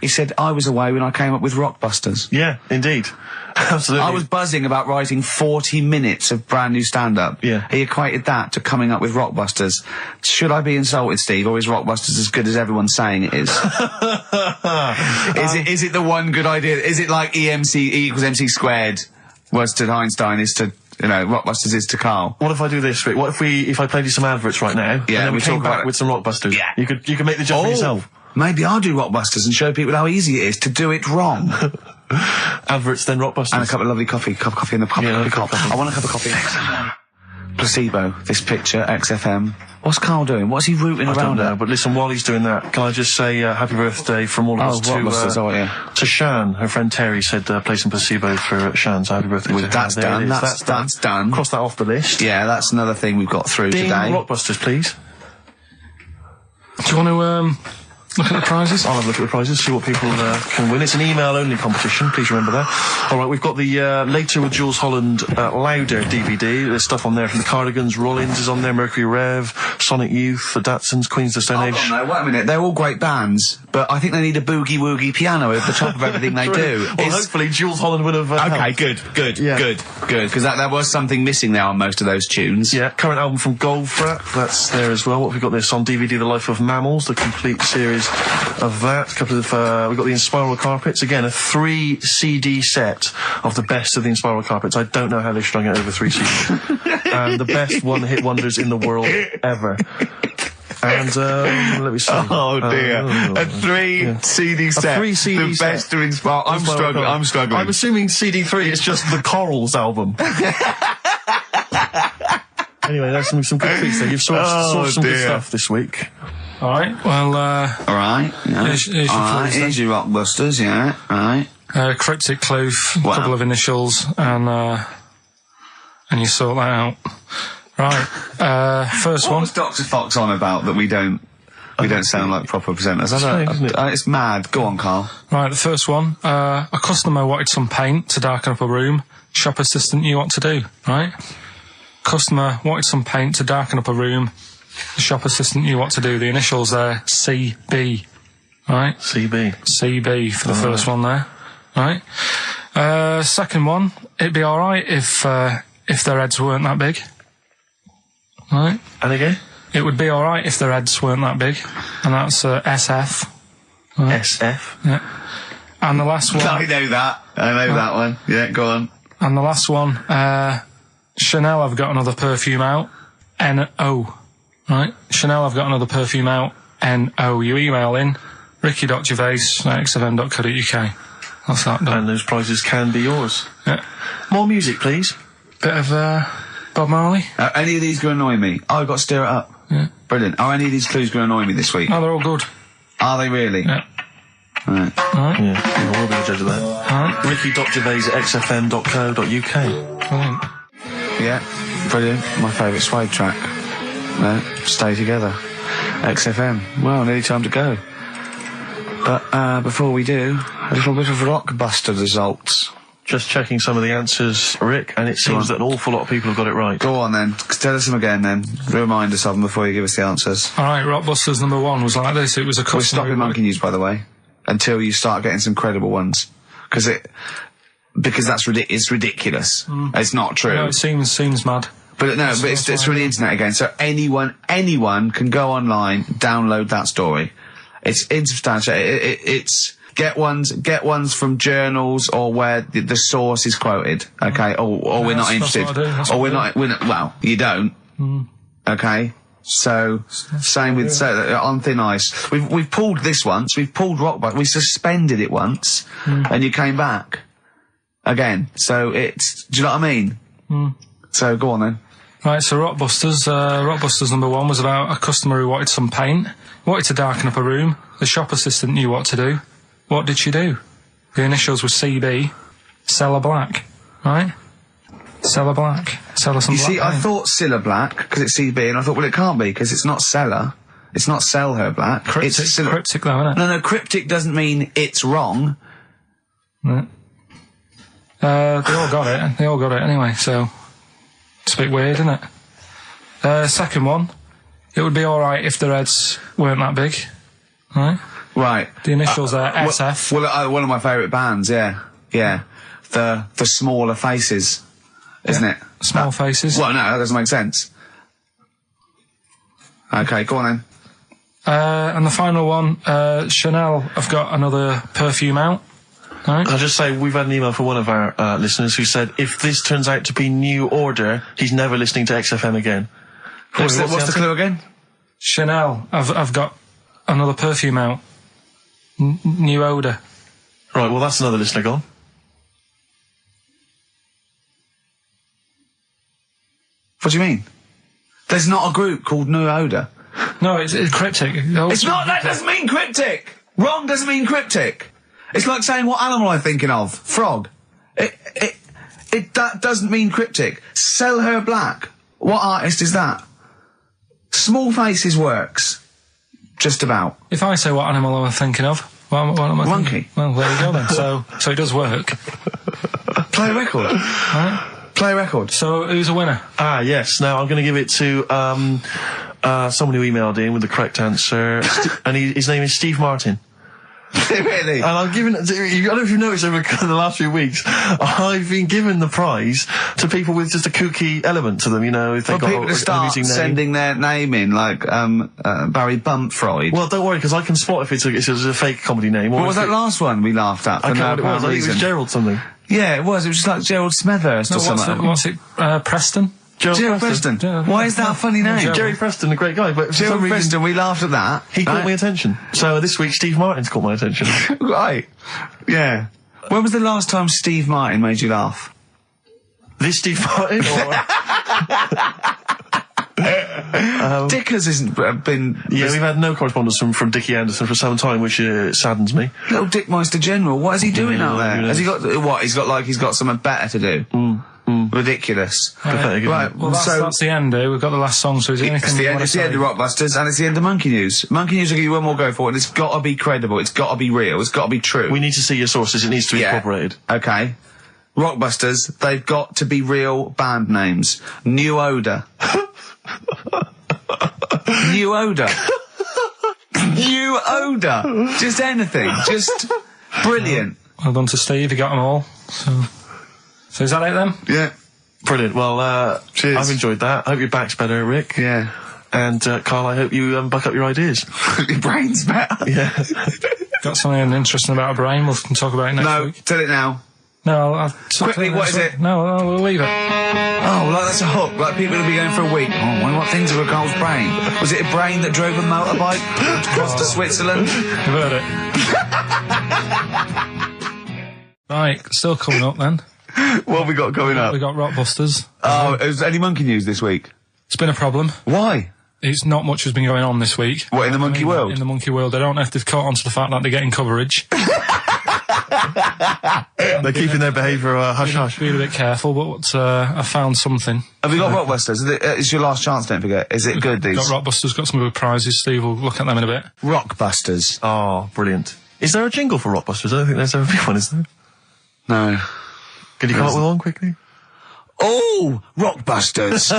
He said, I was away when I came up with Rockbusters. Yeah, indeed. Absolutely. I was buzzing about writing 40 minutes of brand new stand-up. Yeah. He equated that to coming up with Rockbusters. Should I be insulted, Steve, or is Rockbusters as good as everyone's saying it is? Is it the one good idea? Is it like E equals MC squared was to Einstein is to, Rockbusters is to Karl? What if I do this, Rick? What if I played you some adverts right now? Yeah, and then we came talk back about with some Rockbusters. Yeah. You could make the jump for yourself. Maybe I'll do Rockbusters and show people how easy it is to do it wrong. Adverts, then Rockbusters. And a cup of lovely coffee. Cup of coffee in the cup. Yeah, Cup. I want a cup of coffee. Placebo, this picture, XFM. What's Karl doing? What's he rooting around I don't know, at? but listen, while he's doing that, can I just say happy birthday from all of us to Shan. Her friend Terry said play some Placebo for Shan, so happy birthday to her. That's done. That's done. Cross that off the list. Yeah, that's another thing we've got through Ding, today. Rockbusters, please. Do you want to look at the prizes? I'll have a look at the prizes, see what people can win. It's an email-only competition, please remember that. All right, we've got the Later with Jules Holland Louder DVD. There's stuff on there from the Cardigans, Rollins is on there, Mercury Rev, Sonic Youth, the Datsuns, Queens of the Stone Age. No, wait a minute. They're all great bands, but I think they need a boogie-woogie piano over the top of everything they do. Well, hopefully Jules Holland would have Okay, helped. good, because there was something missing there on most of those tunes. Yeah, current album from Goldfrapp, that's there as well. What have we got this on DVD? The Life of Mammals, the complete series of that. A couple of we've got the Inspiral Carpets, again a 3 CD set of the best of the Inspiral Carpets. I don't know how they strung it over 3 CDs. And the best one-hit wonders in the world ever. And let me see. Oh dear, a 3 CD set. A 3 CD the set. best to inspire. I'm struggling. I'm assuming CD3 is just the Corals album. Anyway, there's some good treats there. You've sourced some good stuff this week. All right. Well. All right. Yeah. Here's your clues, here's your Rockbusters. Yeah. Right. Cryptic clue, a couple of initials, and you sort that out. Right. First what one. was Dr. Fox on about that we don't sound like proper presenters? It's mad. Go on, Karl. Right. The first one. A customer wanted some paint to darken up a room. Shop assistant knew what to do. Right. Customer wanted some paint to darken up a room. The shop assistant knew what to do. The initials there, CB. Right? CB for the first one there. Right? Second one, it'd be alright if their heads weren't that big. Right? And again? It would be alright if their heads weren't that big. And that's SF. Right? SF? Yeah. And the last one... I know that one. Yeah, go on. And the last one, Chanel have got another perfume out. N-O. Right, Chanel, I've got another perfume out. N-O. You email in ricky.gervais@xfm.co.uk. That's that done. And those prizes can be yours. Yeah. More music, please. Bit of Bob Marley. Any of these going to annoy me? Oh, I've got to stir it up. Yeah. Brilliant. Are any of these clues going to annoy me this week? No, they're all good. Are they really? Yeah. Right. Yeah, we'll be the judge of that. Alright. ricky.gervais@xfm.co.uk. Brilliant. Yeah. Brilliant. My favourite Suede track. No, Stay Together. XFM. Well, nearly time to go. But before we do, a little bit of Rockbuster results. Just checking some of the answers, Rick, and it seems that an awful lot of people have got it right. Go on then. Tell us them again then. Remind us of them before you give us the answers. Alright, Rockbusters number 1 was like this. It was a customer... We're stopping monkey news, by the way, until you start getting some credible ones. Because it's ridiculous. It's not true. No, it seems mad. But no, but it's from the internet again. So anyone can go online, download that story. It's insubstantial. It's get ones from journals or where the source is quoted. Okay, or we're not interested. Or we're not. Well, you don't. Okay. So same with on thin ice. We've pulled this once. We've pulled Rockbusters. We suspended it once, and you came back again. So it's. Do you know what I mean? So go on then. Right, so Rockbusters number 1 was about a customer who wanted some paint, wanted to darken up a room. The shop assistant knew what to do. What did she do? The initials were CB. Sell her black. Right? Sell her black. Sell her some black. You see, I thought Cilla Black, because it's CB, and I thought, well, it can't be, because it's not Seller. It's not Sell Her Black. Cryptic, it's cryptic though, isn't it? No, cryptic doesn't mean it's wrong. Right. They all got it. They all got it anyway, so... It's a bit weird, isn't it? Second one, it would be alright if their heads weren't that big. Right? Right. The initials are SF. Well, one of my favourite bands, yeah. Yeah. The Smaller Faces, isn't it? Small Faces. Well, no, that doesn't make sense. Okay, go on then. And the final one, Chanel have got another perfume out. Right? I'll just say we've had an email from one of our listeners who said if this turns out to be New Order, he's never listening to XFM again. What's the clue again? Chanel have got another perfume out. New Odor. Right, well, that's another listener gone. What do you mean? There's not a group called New Odor. No, it's cryptic. It's not. That doesn't mean cryptic. Wrong doesn't mean cryptic. It's like saying what animal I'm thinking of. Frog. That doesn't mean cryptic. Sell Her Black. What artist is that? Small Faces works. Just about. If I say what animal I'm thinking of, what am I Monkey. thinking? Well, there you go then. So it does work. Play a record. Right? Play a record. So who's a winner? Ah, yes. Now I'm going to give it to someone who emailed in with the correct answer, and his name is Steve Martin. Really? And I'm giving it to, I don't know if you've noticed over the last few weeks, I've been giving the prize to people with just a kooky element to them, you know, if they've got people to start sending their name in, like Barry Bumpfreud. Well, don't worry, because I can spot if it's a fake comedy name. What was that last one we laughed at? I can't remember what it was. I think it was Gerald something. Yeah, it was. It was just like Gerald Smethurst or something. What's it? Preston? Gerald Preston. Why is that a funny name? Jerry Preston, a great guy, but for Gerald some reason, Preston, we laughed at that. he caught my attention. So this week, Steve Martin's caught my attention. Right. Yeah. When was the last time Steve Martin made you laugh? This Steve Martin? Dickers hasn't been... Yeah, we've had no correspondence from Dickie Anderson for some time, which saddens me. Little Dickmeister General, what is he doing out there? Has he got... What? He's got something better to do? Ridiculous. Pathetic, right, well, that's the end, We've got the last song, so is there anything it's the end of Rockbusters, and it's the end of Monkey News. Monkey News will give you one more go for it, and it's got to be credible, it's got to be real, it's got to be true. We need to see your sources, it needs to be incorporated. Okay. Rockbusters, they've got to be real band names. New Odor. New Odor. New Odor. Just anything. Just brilliant. Well done to Steve, he got them all. So is that it then? Yeah. Brilliant. Well, cheers. I've enjoyed that. I hope your back's better, Rick. Yeah. And, Carl, I hope you buck up your ideas. Your brain's better. Yeah. Got something interesting about a brain, we can talk about it next week. No, tell it now. No, I'll Quickly, what is it? No, we'll leave it. Oh, like that's a hook. Like people will be going for a week. Oh, I wonder what things are with Carl's brain. Was it a brain that drove a motorbike across to Switzerland? You've heard it. Right, still coming up then. What have we got coming up? We got Rockbusters. Oh, is any Monkey News this week? It's been a problem. Why? It's not much has been going on this week. What, in the monkey world? In the monkey world. I don't know if they've caught on to the fact that they're getting coverage. They're keeping their behaviour hush-hush. Be a bit careful, but I found something. Have we got Rockbusters? It's your last chance, don't forget. Is it good, these? Got Rockbusters, got some good prizes. Steve will look at them in a bit. Rockbusters. Oh, brilliant. Is there a jingle for Rockbusters? I don't think there's ever been one, is there? No. Can you come up with one quickly? Oh, Rockbusters.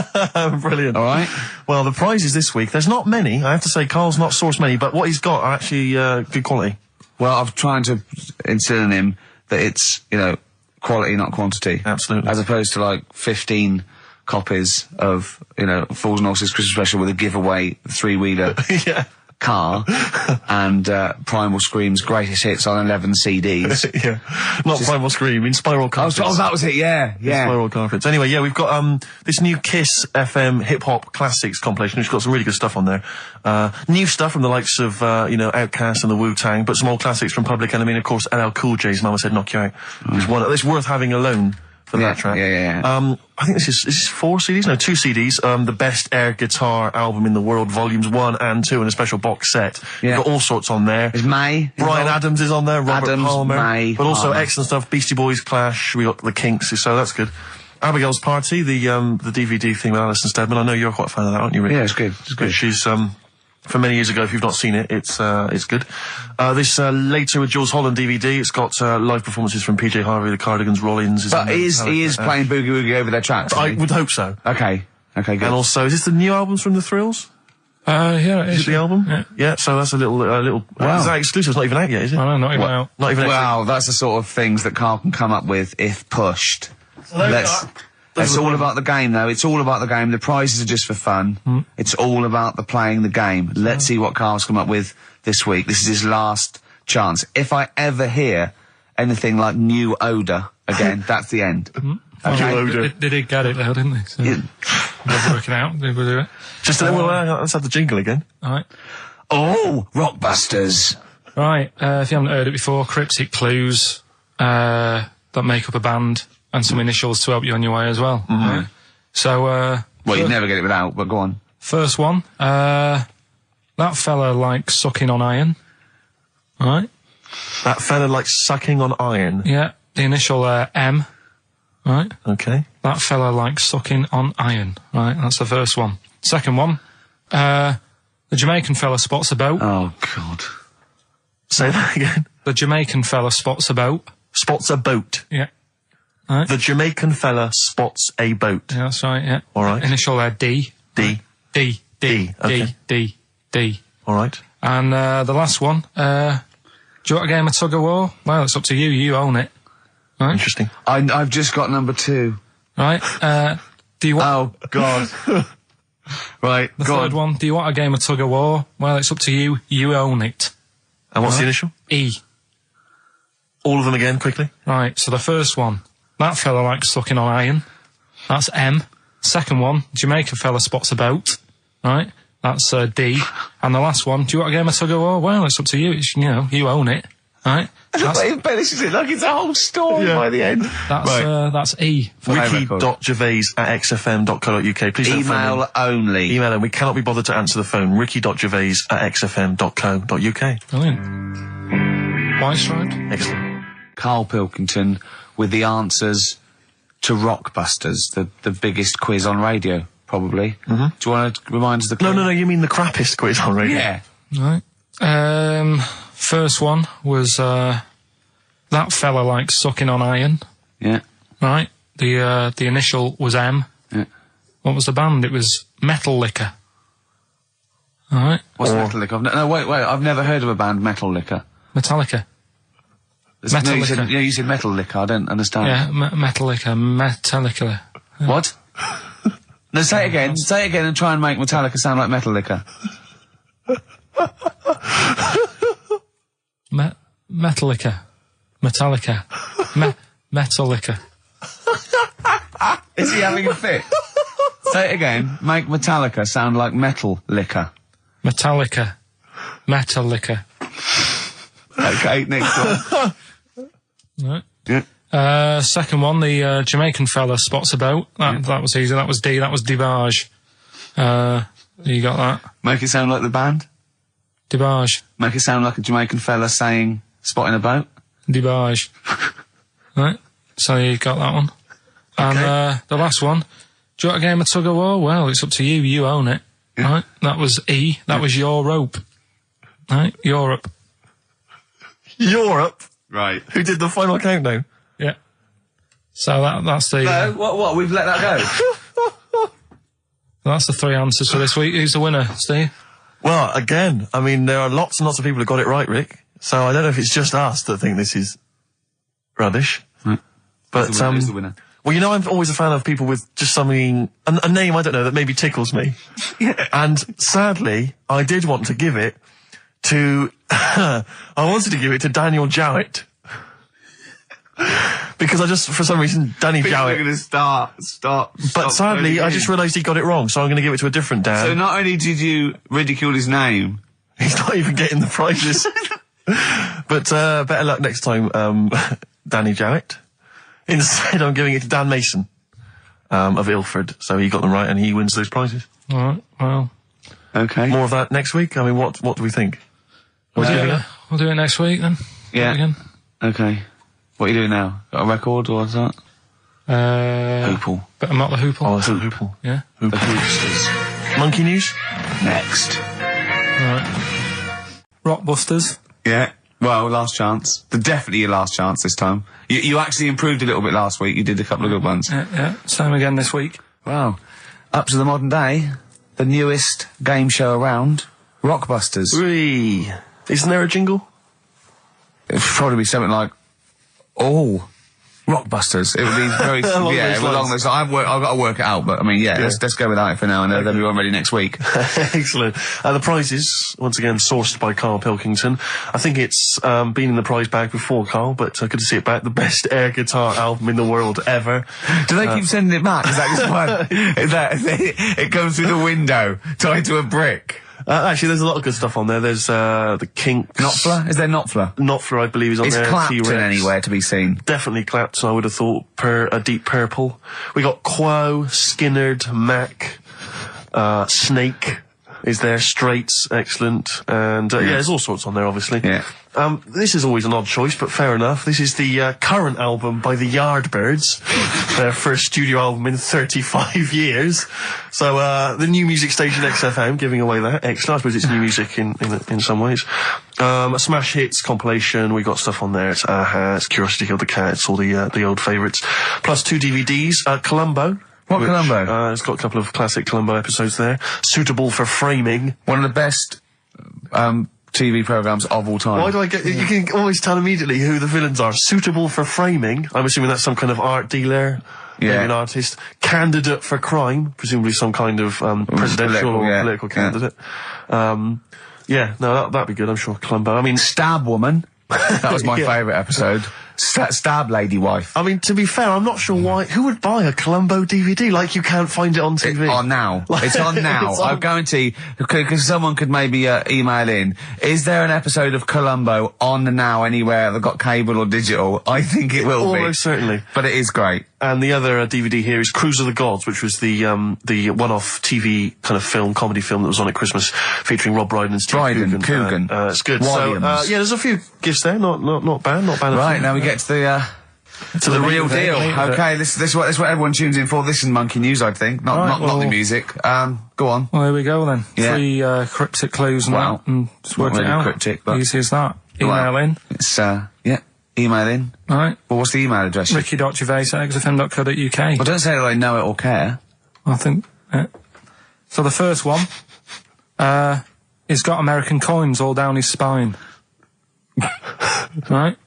Brilliant. All right. Well, the prizes this week, there's not many. I have to say, Carl's not sourced many, but what he's got are actually good quality. Well, I'm trying to instill in him that it's, quality, not quantity. Absolutely. As opposed to, 15 copies of, Fools and Horses Christmas Special with a giveaway 3-wheeler. Yeah. Car and Primal Scream's greatest hits on 11 CDs. Yeah, not Primal Scream, in Spiral Carpets. Oh, that was it. Yeah. Spiral Carpets. Anyway, yeah, we've got this new Kiss FM hip hop classics compilation, which has got some really good stuff on there. New stuff from the likes of Outkast and the Wu-Tang, but some old classics from Public Enemy, and of course LL Cool J's Mama Said Knock You Out. It's worth having alone. For that track. Yeah. I think this is 4 CDs? No, 2 CDs. The Best Air Guitar Album in the World, Volumes 1 and 2, and a special box set. Yeah. Got all sorts on there. Is May? Bryan Adams is on there, Robert Palmer. May, but also excellent stuff. Beastie Boys, Clash, we got the Kinks, so that's good. Abigail's Party, the DVD theme with Alison Steadman. I know you're quite a fan of that, aren't you, Rick? Yeah, it's good. She's, from many years ago, if you've not seen it, it's good. This Later with Jules Holland DVD, it's got live performances from PJ Harvey, the Cardigans, Rollins. But he is playing Boogie Woogie over their tracks. I would hope so. Okay, good. And also, is this the new albums from The Thrills? Yeah, Is it the album? Yeah. So that's a little. Wow. Is that exclusive? It's not even out yet, is it? I don't know, not even out. Not even out. Wow, that's the sort of things that Karl can come up with if pushed. It's all about the game, though. It's all about the game. The prizes are just for fun. It's all about the playing the game. Let's see what Karl's come up with this week. This is his last chance. If I ever hear anything like new odour again, that's the end. Okay. They did get it though, didn't they? So they're working out. They will do it. Just let's have the jingle again. All right. Oh, Rockbusters. Right. If you haven't heard it before, cryptic clues that make up a band and some initials to help you on your way as well. Right? So, well, you'd never get it without, but go on. First one. That fella likes sucking on iron. Right. That fella likes sucking on iron. Yeah. The initial M. Right. Okay. That fella likes sucking on iron. Right. That's the first one. Second one. The Jamaican fella spots a boat. Oh, God. Say that again. The Jamaican fella spots a boat. Spots a boat. Yeah. Right. The Jamaican fella spots a boat. Yeah, that's right, yeah. All right. Initial D. D. D. D. Okay. D. D. All right. And the last one. Do you want a game of tug of war? Well, it's up to you. You own it. Right. Interesting. I've just got number 2. Right. Do you want... Oh, God. Right, The third one. Do you want a game of tug of war? Well, it's up to you. You own it. And what's the initial? E. All of them again, quickly. Right, so the first one. That fella likes sucking on iron. That's M. Second one. Jamaican fella spots a boat. Right. That's D. And the last one. Do you want a game of tug of war? Well, it's up to you. It's, you own it. Right. This is it like it's a whole story by the end. That's E. Ricky.gervais@xfm.co.uk. Please don't phone Email in. only. Email and we cannot be bothered to answer the phone. Ricky.gervais@xfm.co.uk. Brilliant. White striped. Excellent. Karl Pilkington with the answers to Rockbusters, the biggest quiz on radio, probably. Do you want to remind us the quiz? No, you mean the crappiest quiz on radio? Yeah. Right. First one was that fella likes sucking on iron. Yeah. Right. The initial was M. Yeah. What was the band? It was Metal Liquor. All right. What's Metal Liquor? No, wait. I've never heard of a band, Metal Liquor. Metallica. No, you said Metal Liquor. I don't understand. Yeah, Metal Liquor. Metallica. What? No, say it again. Say it again and try and make Metallica sound like Metal Liquor. Metallica. Metallica. Metallica. Is he having a fit? Say it again. Make Metallica sound like Metal Liquor. Metallica. Metallica. Okay, next one. Right. Yeah. Second one, the Jamaican fella spots a boat. That was easy. That was D. That was Debage. You got that? Make it sound like the band. Debage. Make it sound like a Jamaican fella saying, spotting a boat. Debage. Right. So you got that one. And the last one. Do you want a game of tug of war? Well, it's up to you. You own it. Yeah. Right. That was E. That was your rope. Right. Europe. Europe? Right. Who did the final countdown? Yeah. So that's the... No, what? We've let that go? That's the 3 answers for this week. Who's the winner, Steve? Well, again, I mean, there are lots and lots of people who got it right, Rick. So I don't know if it's just us that think this is rubbish. Right. But, who's the winner? Well, I'm always a fan of people with just something, a name, I don't know, that maybe tickles me. Yeah. And sadly, I did want to give it to, I wanted to give it to Daniel Jowett. Because for some reason, Danny Jowett. We're going to start. But sadly, I just realised he got it wrong, so I'm going to give it to a different Dan. So not only did you ridicule his name, he's not even getting the prizes. But better luck next time, Danny Jowett. Instead, I'm giving it to Dan Mason of Ilford. So he got them right, and he wins those prizes. All right. Well. Okay. More of that next week. I mean, what do we think? We'll do it next week then. Yeah. Again. Okay. What are you doing now? Got a record or what's that? Hoople. But I'm not the Hoople. Oh, it's a Hoople. Yeah. The Hoopsters. Monkey News? Next. Right. Rockbusters. Yeah. Well, last chance. Definitely your last chance this time. You actually improved a little bit last week. You did a couple of good ones. Yeah. Same again this week. Wow. Up to the modern day. the newest game show around, Rockbusters. Whee! Isn't there a jingle? It'd probably be something like, oh, Rockbusters. It would be very, along those lines. I've got to work it out, but I mean, let's go with that for now, and they'll be all ready next week. Excellent. The prizes, once again, sourced by Karl Pilkington. I think it's been in the prize bag before, Karl, but good to see it back. The best air guitar album in the world ever. Do they keep sending it back? Is that just one? It comes through the window, tied to a brick. Actually, there's a lot of good stuff on there. There's the Kinks. Knopfler? Is there Knopfler? Knopfler, I believe, is on there. Is Clapton anywhere to be seen? Definitely Clapton, I would have thought. A Deep Purple. We got Quo, Skinnerd, Mac, Snake is there, Straits, excellent. And, there's all sorts on there, obviously. Yeah. This is always an odd choice, but fair enough. This is the current album by the Yardbirds, their first studio album in 35 years. So the new music station XFM giving away that. Excellent. I suppose it's new music in some ways. A Smash Hits compilation. We got stuff on there. It's Aha, it's Curiosity Killed the Cat. It's all the old favourites. Plus 2 DVDs. Columbo. What Columbo? It's got a couple of classic Columbo episodes there. Suitable for framing. One of the best TV programmes of all time. Why do I get... You can always tell immediately who the villains are. Suitable for framing. I'm assuming that's some kind of art dealer. Yeah. Maybe an artist. Candidate for crime. Presumably some kind of presidential or political candidate. That'd be good, I'm sure. Columbo. I mean... Stab Woman. That was my favourite episode. Stab Lady Wife. I mean, to be fair, I'm not sure why... Who would buy a Columbo DVD? Like, you can't find it on TV. It's on now. It's on now. I guarantee, because someone could maybe email in, is there an episode of Columbo on now anywhere that got cable or digital? I think it will be. Almost certainly. But it is great. And the other DVD here is Cruise of the Gods, which was the one-off TV kind of comedy film that was on at Christmas, featuring Rob Brydon and Steve Coogan. It's good. Williams. So, there's a few gifts there. Not bad. Right, now we get to the real deal. Okay, this is what everyone tunes in for. This is Monkey News, I think. Not the music. Go on. Well, here we go then. Yeah. 3 cryptic clues and that, and just work it out. Cryptic, but easy as that. Email in. It's email in. Right. Well, what's the email address? ricky.gervais@xfm.co.uk. Well, don't say that I know it or care. I think. So the first one, he's got American coins all down his spine. Right?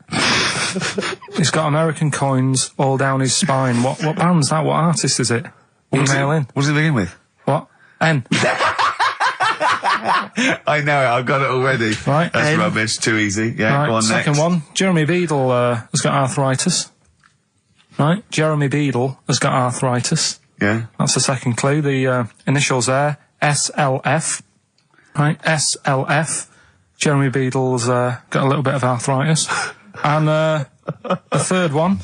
He's got American coins all down his spine. What band's that? What artist is it? Email in. What does it begin with? What? N. I know it. I've got it already. Right. That's rubbish. Too easy. Yeah. Right, go on second next. one. Jeremy Beadle has got arthritis. Right. Jeremy Beadle has got arthritis. Yeah. That's the second clue. The initials there. SLF. Right. SLF. Jeremy Beadle's got a little bit of arthritis. And the third one,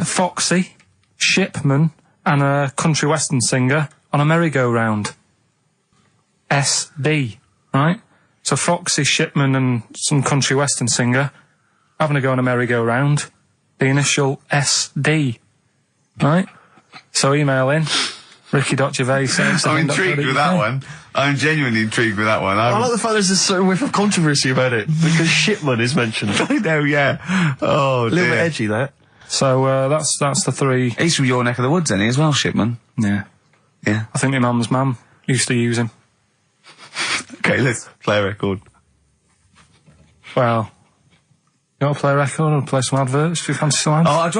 Foxy, Shipman, and a country western singer on a merry-go-round. SB, right? So Foxy, Shipman, and some country western singer having a go on a merry-go-round. The initial SD, right? So email in, ricky.gervais. I'm intrigued with that one. I'm genuinely intrigued with that one. I like the fact there's a certain whiff of controversy about it, because Shipman is mentioned. I know, yeah. Oh, a little bit edgy, that. So that's the 3. He's from your neck of the woods, isn't he, as well, Shipman? Yeah. Yeah. I think my mum's mum used to use him. Okay, let's play a record. Well, you want to play a record or play some adverts? Do you fancy some ads? Oh, I'd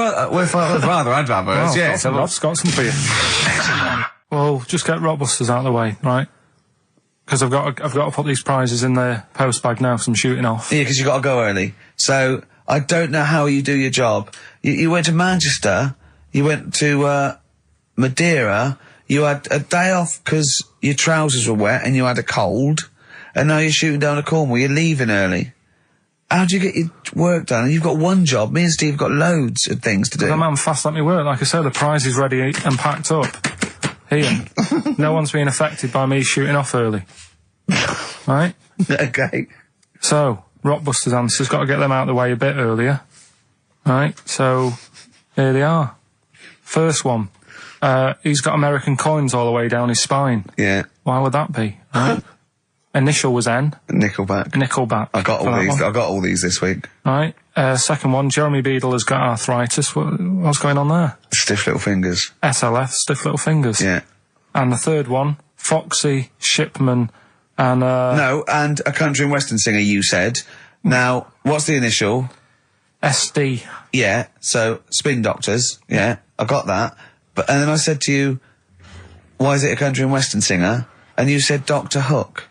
rather adverts, yeah. I've got some for you. Well, just get Rockbusters out of the way, right? Because I've got to put these prizes in the post bag now, so I'm shooting off. Yeah, because you've got to go early. So, I don't know how you do your job. You went to Manchester, you went to Madeira, you had a day off because your trousers were wet and you had a cold, and now you're shooting down to Cornwall, you're leaving early. How do you get your work done? You've got one job, me and Steve have got loads of things to do. The man fast at me work, like I said, the prize is ready and packed up. Here. No one's being affected by me shooting off early. Right? Okay. So, Rockbusters answers, got to get them out of the way a bit earlier. Right? So, here they are. First one. He's got American coins all the way down his spine. Yeah. Why would that be? Right? Initial was N. Nickelback. I got all these this week. Right. Second one, Jeremy Beadle has got arthritis. What's going on there? Stiff little fingers. SLF, stiff little fingers. Yeah. And the third one, Foxy, Shipman, and No, and a country and western singer, you said. Now, what's the initial? SD. Yeah, so Spin Doctors. Yeah, I got that. And then I said to you, why is it a country and western singer? And you said Dr. Hook.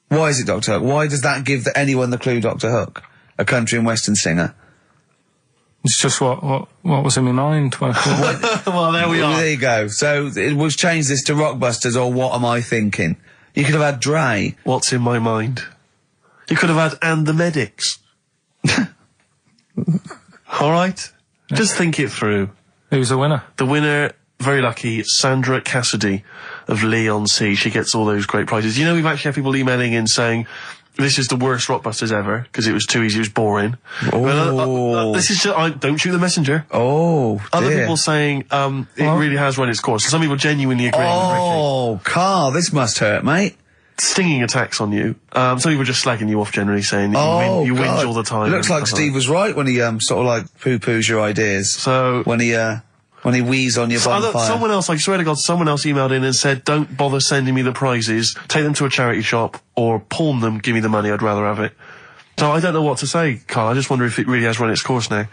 Why is it Dr. Hook? Why does that give anyone the clue Dr. Hook? A country and western singer. It's just what was in my mind when I thought. Well, there we are. There you go. So we'll change this to Rockbusters, or what am I thinking? You could have had Dre. What's in my mind? You could have had And the Medics. All right? Just think it through. Who's the winner? The winner, very lucky, Sandra Cassidy of Leon C. She gets all those great prizes. You know, we've actually had people emailing in saying, this is the worst Rockbusters ever, because it was too easy, it was boring. Oh. This is just, don't shoot the messenger. Oh, Other dear. people saying, it really has run its course. Some people genuinely agree. Oh, Carl, this must hurt, mate. Stinging attacks on you. Some people just slagging you off generally, saying that you whinge all the time. It looks like Steve was right when he sort of like poo-poos your ideas. So when he wheezed on your bonfire. Someone else, I swear to God, someone else emailed in and said, don't bother sending me the prizes, take them to a charity shop, or pawn them, give me the money, I'd rather have it. So I don't know what to say, Carl. I just wonder if it really has run its course now.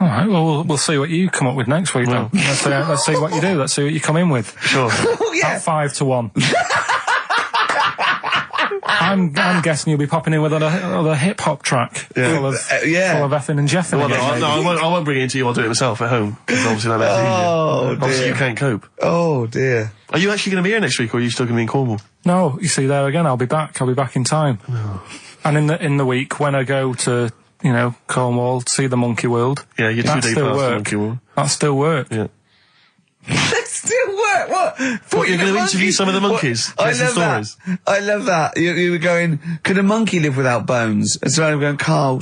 All right, well, we'll see what you come up with next week, then. Let's see what you do. Let's see what you come in with. Sure. Oh, yeah. At 5-1. I'm guessing you'll be popping in with another hip-hop track. Full of effing and jeffing. Well, I won't bring it into you, I'll do it myself at home. Because obviously that makes it easier. Dear. Obviously you can't cope. Oh, dear. Are you actually going to be here next week, or are you still going to be in Cornwall? No, you see, there again, I'll be back in time. Oh. And in the week, when I go to, Cornwall, see the Monkey World. Yeah, you're 2 days past the Monkey World. That still work. Yeah. That still work? What? You're going to interview some of the monkeys? I love that. I love that. You were going, could a monkey live without bones? And so I'm going, Carl,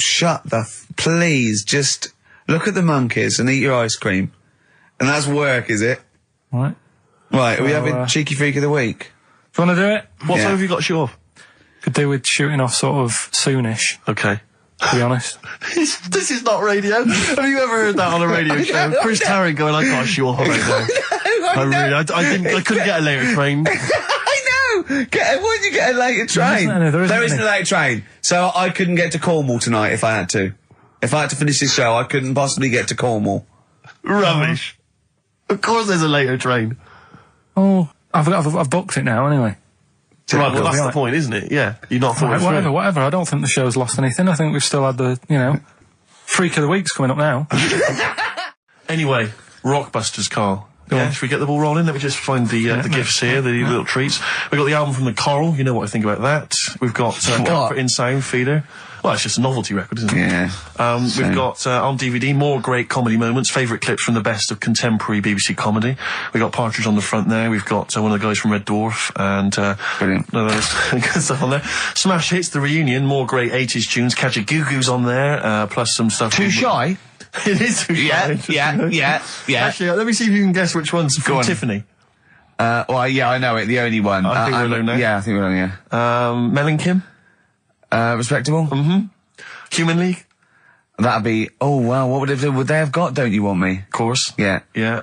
please, just look at the monkeys and eat your ice cream. And that's work, is it? Right. Right, are we having Cheeky Freak of the Week? Do you want to do it? What time have you got to shoot off? Could do with shooting off sort of soonish, Okay. to be honest. This is not radio. Have you ever heard that on a radio show? Chris Tarrant going, I can't shoot off right now. I couldn't get a later train. I know! Why did you get a later train? There isn't a later train. So I couldn't get to Cornwall tonight if I had to. If I had to finish this show, I couldn't possibly get to Cornwall. Rubbish. Of course there's a later train. Oh, I've booked it now anyway. Right, well that's the point, isn't it? Yeah. You're not thought it through. Whatever. I don't think the show's lost anything. I think we've still had the, Freak of the Week's coming up now. Anyway, Rockbusters, Carl. Yeah, should we get the ball rolling? Let me just find the gifts here, the little treats. We've got the album from the Coral, you know what I think about that. We've got Comfort in Sound Feeder. Well, it's just a novelty record, isn't it? Yeah. We've got on DVD more great comedy moments, favourite clips from the best of contemporary BBC comedy. We've got Partridge on the front there. We've got one of the guys from Red Dwarf and brilliant. Good stuff on there. Smash Hits, the reunion, more great 80s tunes. Catch a Goo Goo's on there, plus some stuff. Too Shy? It is Too Shy. Yeah. Actually, let me see if you can guess which one's from Tiffany. I know it. The only one. I think we're alone now. Yeah, I think we're alone. Yeah. Mel and Kim. Respectable. Mm-hmm. Human League. That'd be. Oh wow. What would they have got? Don't You Want Me? Of course. Yeah. Yeah.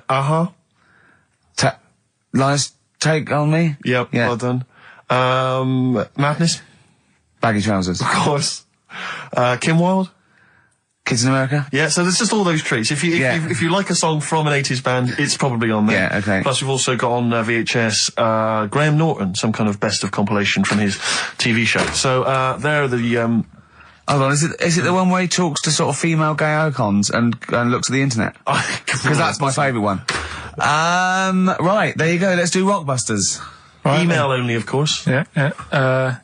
Lies Take on Me. Yep. Yeah. Well done. Madness. Baggy Trousers. Of course. Kim Wilde. Kids in America. Yeah, so there's just all those treats. If you like a song from an 80s band, it's probably on there. Yeah, okay. Plus we've also got on VHS Graham Norton, some kind of best of compilation from his TV show. So there are the Hold on, is it the one where he talks to sort of female gay icons and looks at the internet? Because that's my favourite one. Right, there you go. Let's do Rockbusters. Right, email only, of course. Yeah.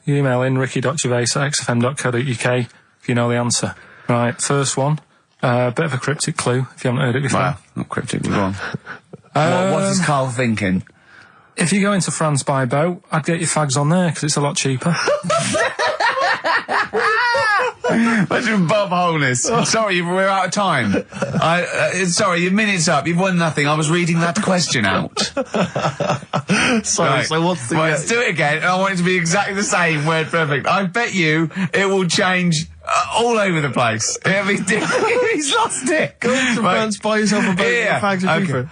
You email in ricky.gervais@xfm.co.uk if you know the answer. Right, first one. Bit of a cryptic clue, if you haven't heard it before. Well, not cryptic, we're wrong. What is Carl thinking? If you go into France by boat, I'd get your fags on there, because it's a lot cheaper. Imagine Bob Holness. Sorry, we're out of time. Sorry, your minute's up. You've won nothing. I was reading that question out. Sorry, right. So what's the... Right, let's do it again. I want it to be exactly the same, word perfect. I bet you it will change all over the place. He's lost it. Go to France, buy yourself a boat. Yeah. Fags are cheaper.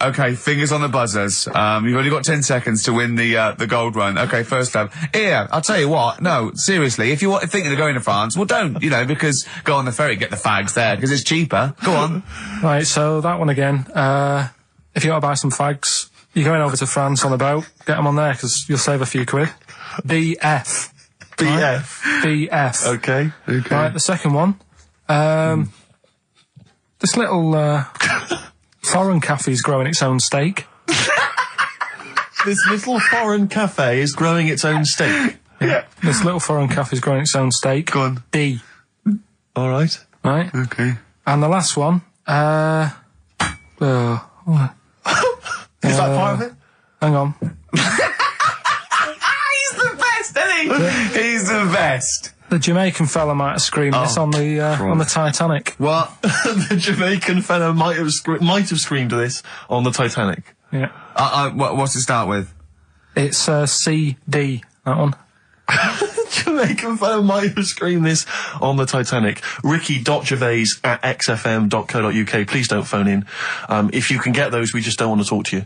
Okay. Fingers on the buzzers. You've only got 10 seconds to win the gold run. Okay, first up. Here, I'll tell you what. No, seriously, if you're thinking of going to France, well, don't. Because go on the ferry, get the fags there because it's cheaper. Go on. Right. So that one again. If you want to buy some fags, you're going over to France on a boat. Get them on there because you'll save a few quid. BF. BF. BF. Okay. Right, the second one. This little foreign cafe's growing its own steak. This little foreign cafe is growing its own steak. Yeah. This little foreign cafe's growing its own steak. Go on. D. All right. Right. Okay. And the last one. Is that part of it? Hang on. He's the best, isn't he? He's the best. The Jamaican fella might have screamed this on the Titanic. What? The Jamaican fella might have screamed this on the Titanic. Yeah. What's it start with? It's CD, that one. The Jamaican fella might have screamed this on the Titanic. Ricky.gervais@xfm.co.uk. Please don't phone in. If you can get those, we just don't want to talk to you.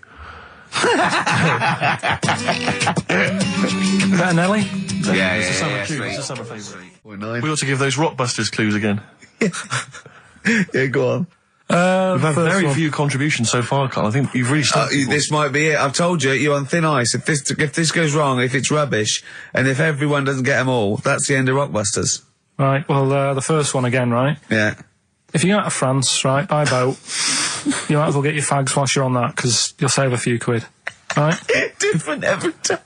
Better Nelly? Yeah, It's a summer tune. It's a summer favourite. We ought to give those Rockbusters clues again. Yeah, go on. We've had very few contributions so far, Carl. I think you've really started. This might be it. I've told you, you're on thin ice. If this goes wrong, if it's rubbish, and if everyone doesn't get them all, that's the end of Rockbusters. Right, well, the first one again, right? Yeah. If you go out of France, right, by boat, you might as well get your fags whilst you're on that, because you'll save a few quid. Right? Different every time.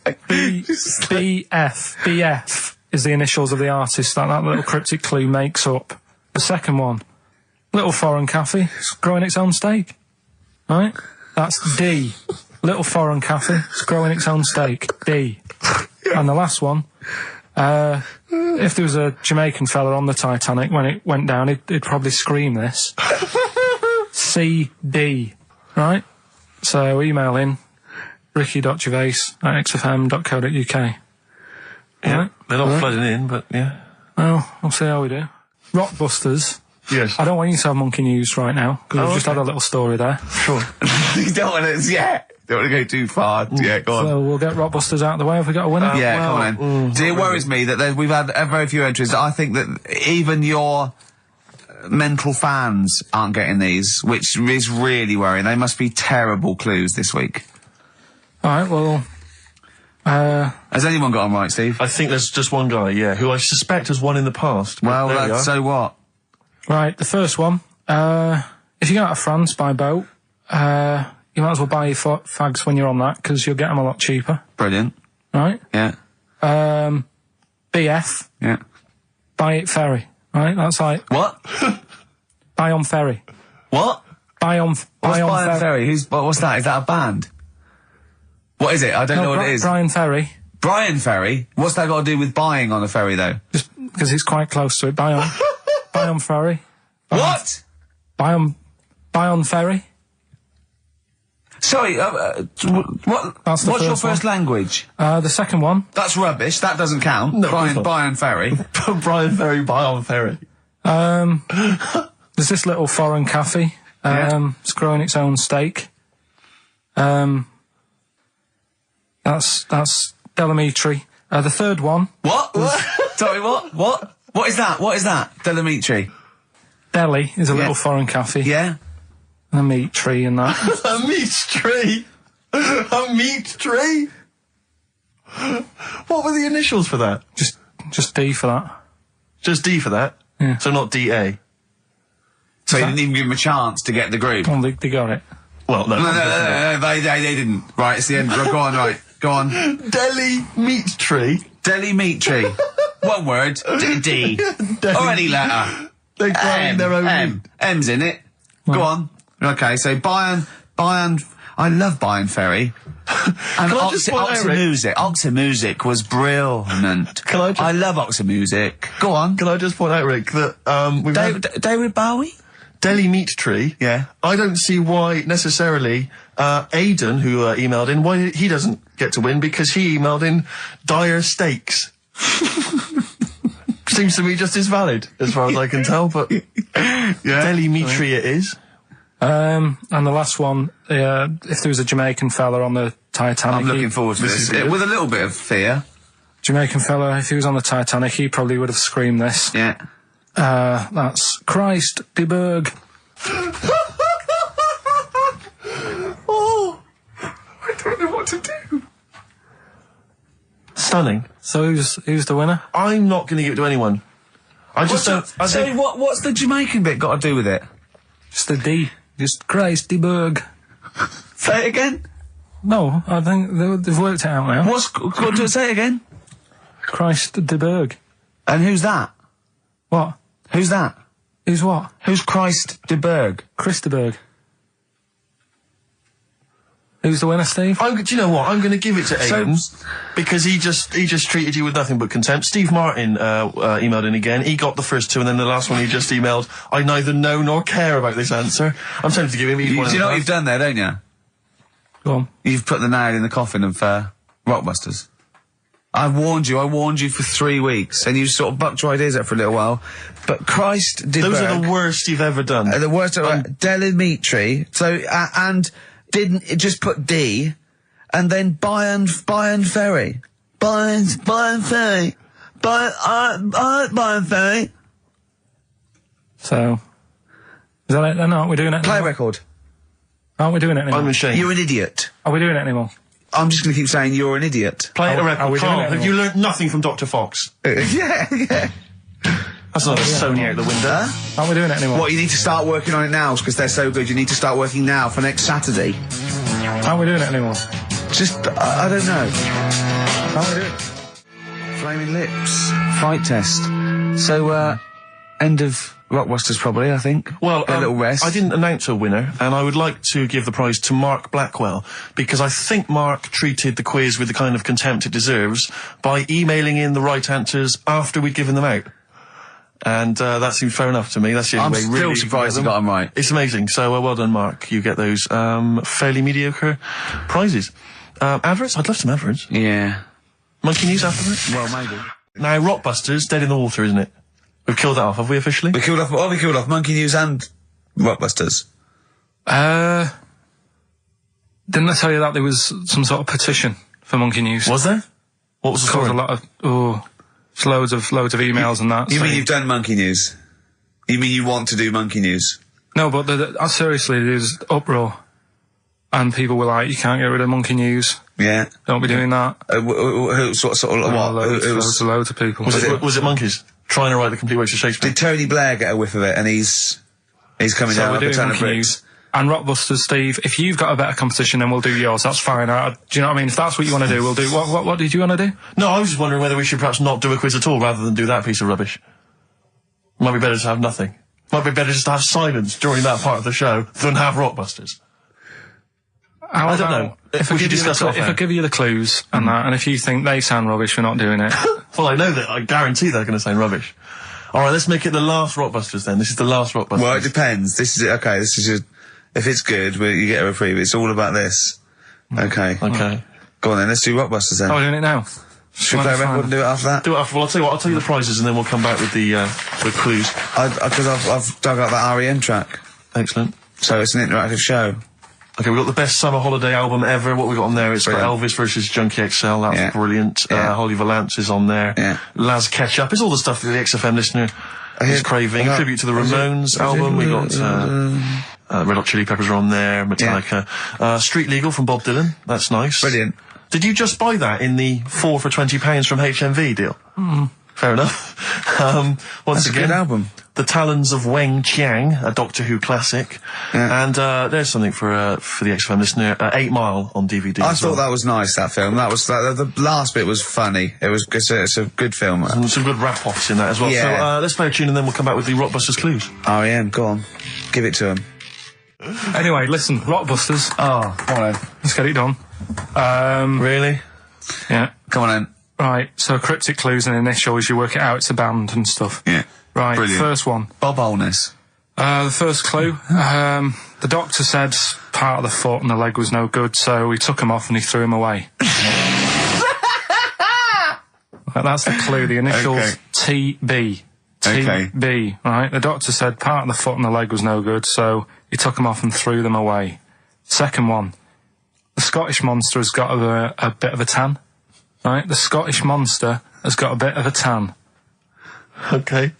BF is the initials of the artist that little cryptic clue makes up. The second one, little foreign cafe, it's growing its own steak. Right? That's D. Little foreign cafe, it's growing its own steak. D. And the last one, if there was a Jamaican fella on the Titanic when it went down, he'd probably scream this. CD. Right? So email in ricky.gervais@xfm.co.uk. Yeah, they're not flooding in, but yeah. Well, we'll see how we do. Rockbusters. Yes. I don't want you to have monkey news right now, because we've just had a little story there. Sure. You don't want to, don't want to go too far. Yeah, go on. So we'll get Rockbusters out of the way. Have we got a winner? Come on then. It worries me that we've had very few entries. I think that even your mental fans aren't getting these, which is really worrying. They must be terrible clues this week. Alright, well... Has anyone got them right, Steve? I think there's just one guy, who I suspect has won in the past. Well, so what? Right, the first one. If you go out of France by boat, you might as well buy your fags when you're on that, because you'll get them a lot cheaper. Brilliant. Right? Yeah. BF. Yeah. Buy it ferry. Right? That's like... What? Buy on ferry. What? Buy on Ferry? What's that? Is that a band? What is it? I don't know what it is. Brian Ferry. Brian Ferry? What's that got to do with buying on a ferry, though? Just because it's quite close to it. Buy on ferry. What? Buy on ferry. Sorry, what's your first language? The second one. That's rubbish. That doesn't count. No, Brian Ferry. Brian Ferry, buy on ferry. There's this little foreign cafe. It's growing its own steak. That's Delamitri. The third one. What? Sorry, what? What is that? What is that? Delamitri. Delhi is a little foreign cafe. Yeah. And a meat tree and that. A meat tree? A meat tree? What were the initials for that? Just D for that. Just D for that? Yeah. So not DA? So you didn't even give him a chance to get the group? Well, they got it. Well, no. No, they didn't. Right, it's the end. Go on, right. Go on. Delhi meat tree? Delhi meat tree. One word. D. Or any letter. They're growing their own meat. M's in it. Go on. Okay, so Bayern, I love Bayern Ferry. And Oxy Music was brilliant. I love Oxy Music. Go on. Can I just point out, Rick, that, we've David Bowie? Delhi meat tree. Yeah. I don't see why necessarily, Aidan, who emailed in, why he doesn't get to win, because he emailed in dire steaks. Seems to be just as valid, as far as I can tell, but Delimitri it is. And the last one, if there was a Jamaican fella on the Titanic... I'm looking forward to this. With a little bit of fear. Jamaican fella, if he was on the Titanic, he probably would have screamed this. Yeah. That's Christ de Berg. Oh, I don't know what to do. Stunning. So who's the winner? I'm not going to give it to anyone. I just don't... what's the Jamaican bit got to do with it? Just the D. Just Christ de Berg. Say it again. No, I think they've worked it out now. What's got to say it again? Christ de Berg. And who's that? What? Who's that? Who's what? Who's Christ de Berg? Chris de Berg. Who's the winner, Steve? Do you know what? I'm going to give it to Aidan because he just treated you with nothing but contempt. Steve Martin emailed in again. He got the first two, and then the last one he just emailed. I neither know nor care about this answer. I'm tempted to give him. Do you know what you've done there, don't you? Go on. You've put the nail in the coffin of Rockbusters. I warned you for 3 weeks, and you sort of bucked your ideas up for a little while. But Christ de Berg... Those are the worst you've ever done. The worst... Delimitri. So, and... Didn't it just put D, and then Bayern Ferry. Bayern Ferry. Bayern Ferry. So, is that it then? Aren't we doing it Play anymore? record. Aren't we doing it anymore? I'm ashamed. You're an idiot. Are we doing it anymore? I'm just going to keep saying you're an idiot. Play a Are record. we doing Carl, it have you learnt nothing from Dr. Fox? Yeah. That's not a Sony out the window. Aren't we doing it anymore? What, you need to start working on it now, because they're so good. You need to start working now for next Saturday. Aren't we doing it anymore? Just, I don't know. Aren't we doing it? Flaming Lips. Fight test. So, end of Rockbusters probably, I think. Well, a little rest. I didn't announce a winner, and I would like to give the prize to Mark Blackwell, because I think Mark treated the quiz with the kind of contempt it deserves by emailing in the right answers after we'd given them out. And that seems fair enough to me. That's the only way I'm really still surprised you got them right. It's amazing. So well done, Mark. You get those fairly mediocre prizes. Adverts? I'd love some adverts. Yeah. Monkey News after that? Well, maybe. Now, Rockbusters, dead in the water, isn't it? We've killed that off, have we officially? We killed off Monkey News and Rockbusters. Didn't I tell you that there was some sort of petition for Monkey News? Was there? What was the Caused story? a lot of loads of emails and that. You so mean you've done Monkey News? You mean you want to do Monkey News? No, but seriously, there's uproar, and people were like, "You can't get rid of Monkey News. Yeah. Don't be doing that." Who sort of what? Loads of people. Was it monkeys trying to write the complete works of Shakespeare? Did Tony Blair get a whiff of it, and he's coming So down we're like a doing ton of Monkey bricks? News. And Rockbusters, Steve, if you've got a better competition, then we'll do yours. That's fine. Do you know what I mean? If that's what you want to do, we'll do. What did you want to do? No, I was just wondering whether we should perhaps not do a quiz at all rather than do that piece of rubbish. Might be better to have nothing. Might be better just to have silence during that part of the show than have Rockbusters. I don't know. If I give you the clues and that, and if you think they sound rubbish, we're not doing it. Well, I know that. I guarantee they're going to sound rubbish. All right, let's make it the last Rockbusters then. This is the last Rockbusters. Well, it depends. This is it. Okay, this is your... If it's good, you get a reprieve. It's all about this. Okay. Okay. Go on then, let's do Rockbusters then. Oh, we're doing it now. Should we play a record and do it after that? Do it after. Well, I'll tell you what. I'll tell you the prizes and then we'll come back with the clues. Because I've dug up that REM track. Excellent. So it's an interactive show. Okay, we've got the best summer holiday album ever. What we got on there? It's got Brilliant. Elvis versus Junkie XL. That's brilliant. Yeah. Holly Valance is on there. Yeah. Laz Ketchup. It's all the stuff that the XFM listener is craving. Tribute to the Ramones album. We got Red Hot Chili Peppers are on there. Metallica. Street Legal from Bob Dylan. That's nice. Brilliant. Did you just buy that in the 4 for £20 from HMV deal? Fair enough. Once That's a again, good album. The Talons of Weng Chiang, a Doctor Who classic. Yeah. And there's something for the XFM listener, 8 Mile on DVD. I thought that was nice, that film. The last bit was funny. It's a good film. Some good rap-offs in that as well. Yeah. So let's play a tune and then we'll come back with the Rockbusters clues. REM, go on. Give it to him. Anyway, listen, Rockbusters. Oh, come on then. Let's get it done. Really? Yeah. Come on then. Right, so cryptic clues and initials, you work it out, it's a band and stuff. Yeah. Right, Brilliant. First one. Bob Holness. The first clue, the doctor said part of the foot and the leg was no good, so he took him off and he threw him away. That's the clue. The initials Okay. TB. Okay. TB, right? The doctor said part of the foot and the leg was no good, so he took them off and threw them away. Second one. The Scottish monster has got a bit of a tan. Right? The Scottish monster has got a bit of a tan. Okay.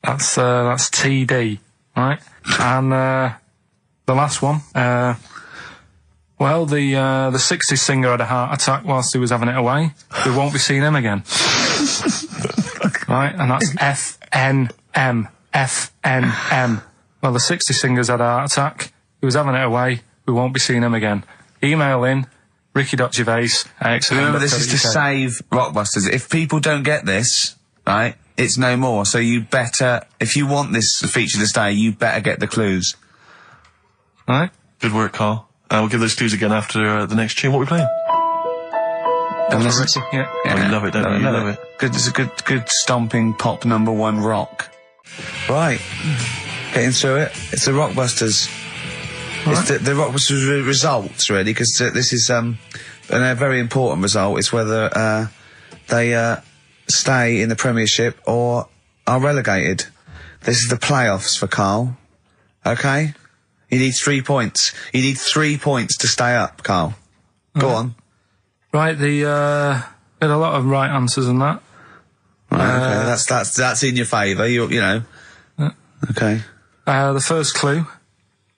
That's TD, right? And the last one, well, the 60s singer had a heart attack whilst he was having it away. We won't be seeing him again. Right? And that's FNM. FNM. Well, the 60s singer's had a heart attack. He was having it away. We won't be seeing him again. Email in ricky.gervais@XFM.co.uk. Remember, this is to save Rockbusters. If people don't get this, right, it's no more. So you better, if you want this feature to stay, you better get the clues. Right? Good work, Carl. We'll give those clues again after the next tune. What are we playing? And listen to, Yeah. Oh, you love it, don't you? You love it. Good, it's a good stomping pop #1 rock. Right. Getting through it. It's the Rockbusters. It's the Rockbusters results, really, because this is a very important result. It's whether they stay in the Premiership or are relegated. This is the playoffs for Karl. Okay? You need 3 points. You need 3 points to stay up, Karl. Go on. Right, we had a lot of right answers in that. Right, okay, that's in your favour. You know. Okay. The first clue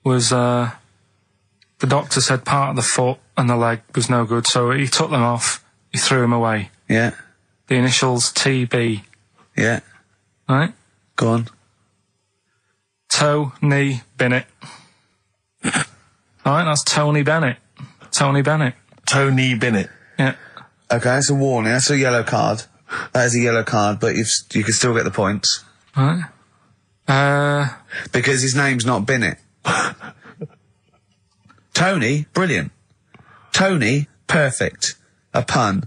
was the doctor said part of the foot and the leg was no good, so he took them off. He threw them away. Yeah. The initials TB. Yeah. Right. Go on. Tony Bennett. Right, that's Tony Bennett. Tony Bennett. Tony Bennett. Yeah. Okay, that's a warning. That's a yellow card. That is a yellow card, but you can still get the points. Right. Because his name's not Bennett. Tony, brilliant. Tony, perfect. A pun.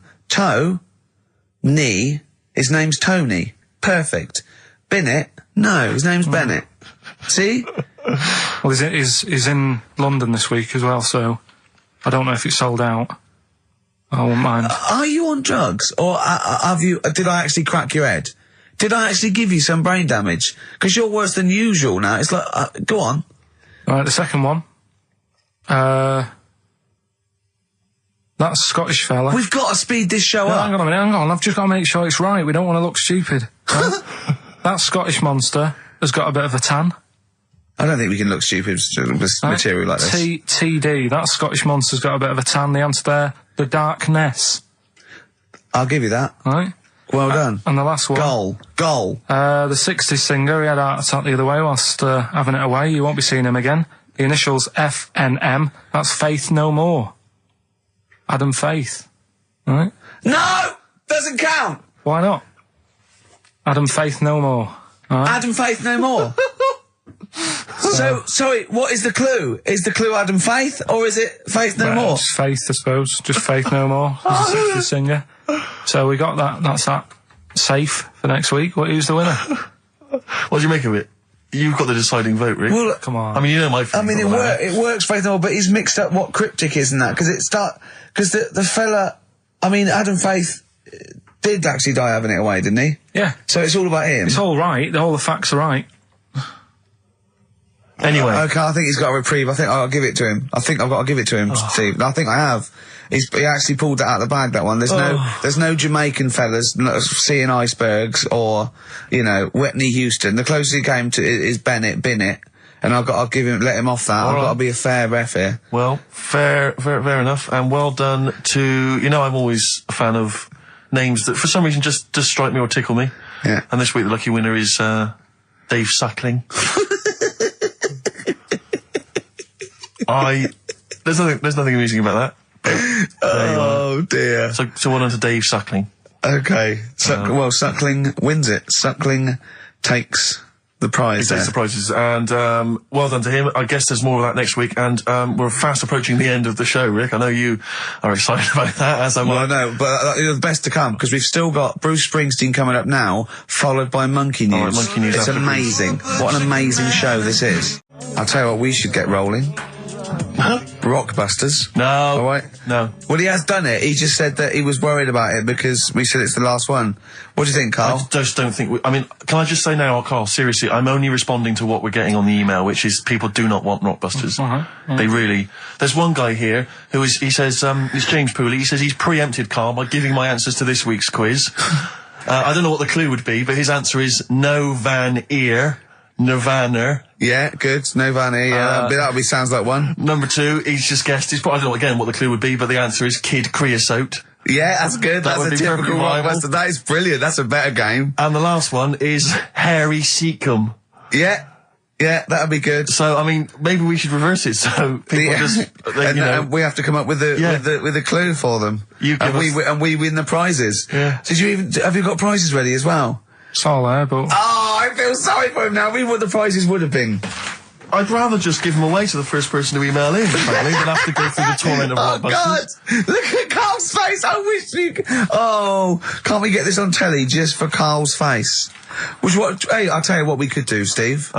Knee, his name's Tony. Perfect. Bennett, no, his name's Bennett. See? Well, he's in London this week as well, so I don't know if it's sold out. I won't mind. Are you on drugs? Or did I actually crack your head? Did I actually give you some brain damage? Because you're worse than usual now. It's like, go on. Right, the second one. That Scottish fella. We've got to speed this show up. Hang on a minute, hang on. I've just got to make sure it's right. We don't want to look stupid. Right? That Scottish monster has got a bit of a tan. I don't think we can look stupid with material like this. TD. That Scottish monster's got a bit of a tan. The answer there, the darkness. I'll give you that. Right? Well done. And the last one. Goal. The 60s singer, he had a heart attack the other way whilst having it away. You won't be seeing him again. The initials FNM. That's Faith No More. Adam Faith. Right? No! Doesn't count! Why not? Adam Faith No More. Right? Adam Faith No More. So, sorry, what is the clue? Is the clue Adam Faith, or is it Faith No More? Just Faith, I suppose. Just Faith No More. He's a 60s singer. So we got that. That's that. Safe for next week. Who's the winner? What do you make of it? You've got the deciding vote, Rick. Well, Come on. I mean, you know my feelings. I mean, it works Faith No More, but he's mixed up what cryptic is and that, because the fella, I mean, Adam Faith did actually die having it away, didn't he? Yeah. So it's all about him. It's all right. All the facts are right. Anyway. Okay, I think he's got a reprieve. I think I'll give it to him. I think I've got to give it to him, Steve. I think I have. He actually pulled that out of the bag, that one. There's no Jamaican fellas seeing icebergs or, Whitney Houston. The closest he came to is Bennett, and I'll let him off that. I've got to be a fair ref here. Well, fair enough, and well done to, I'm always a fan of names that for some reason just strike me or tickle me. Yeah. And this week the lucky winner is, Dave Suckling. There's nothing amusing about that. Oh dear. So well done to Dave Suckling. Okay. Suckling wins it. Suckling takes the prize. He takes the prizes, and well done to him. I guess there's more of that next week, and we're fast approaching the end of the show, Rick. I know you are excited about that, as am I. Well, I know, but the best to come, because we've still got Bruce Springsteen coming up now, followed by Monkey News. All right, Monkey News It's after amazing. What an amazing show this is. I'll tell you what, we should get rolling. Rockbusters. No. All right. No. Well, he has done it. He just said that he was worried about it because we said it's the last one. What do you think, Carl? I just don't think... I mean, can I just say now, Carl, seriously, I'm only responding to what we're getting on the email, which is people do not want Rockbusters. They really... There's one guy here who is... He says... it's James Pooley. He says he's preempted Carl by giving my answers to this week's quiz. I don't know what the clue would be, but his answer is no van ear. Nirvana. Yeah, good. Nirvana, yeah. That sounds like one. Number 2, he's just guessed. I don't know again what the clue would be, but the answer is Kid Creosote. Yeah, that's good. That That's a typical Rockbuster. That is brilliant. That's a better game. And the last one is Harry Seacombe. Yeah. Yeah, that would be good. So, I mean, maybe we should reverse it so people just... and we have to come up with a clue for them. And we win the prizes. Yeah. Have you got prizes ready as well? It's all there, but... Oh, I feel sorry for him now. What the prizes would have been. I'd rather just give them away to the first person to email in, frankly, than have to go through the torment of Rockbusters. God! Look at Carl's face! I wish you could... Oh, can't we get this on telly just for Carl's face? Hey, I'll tell you what we could do, Steve.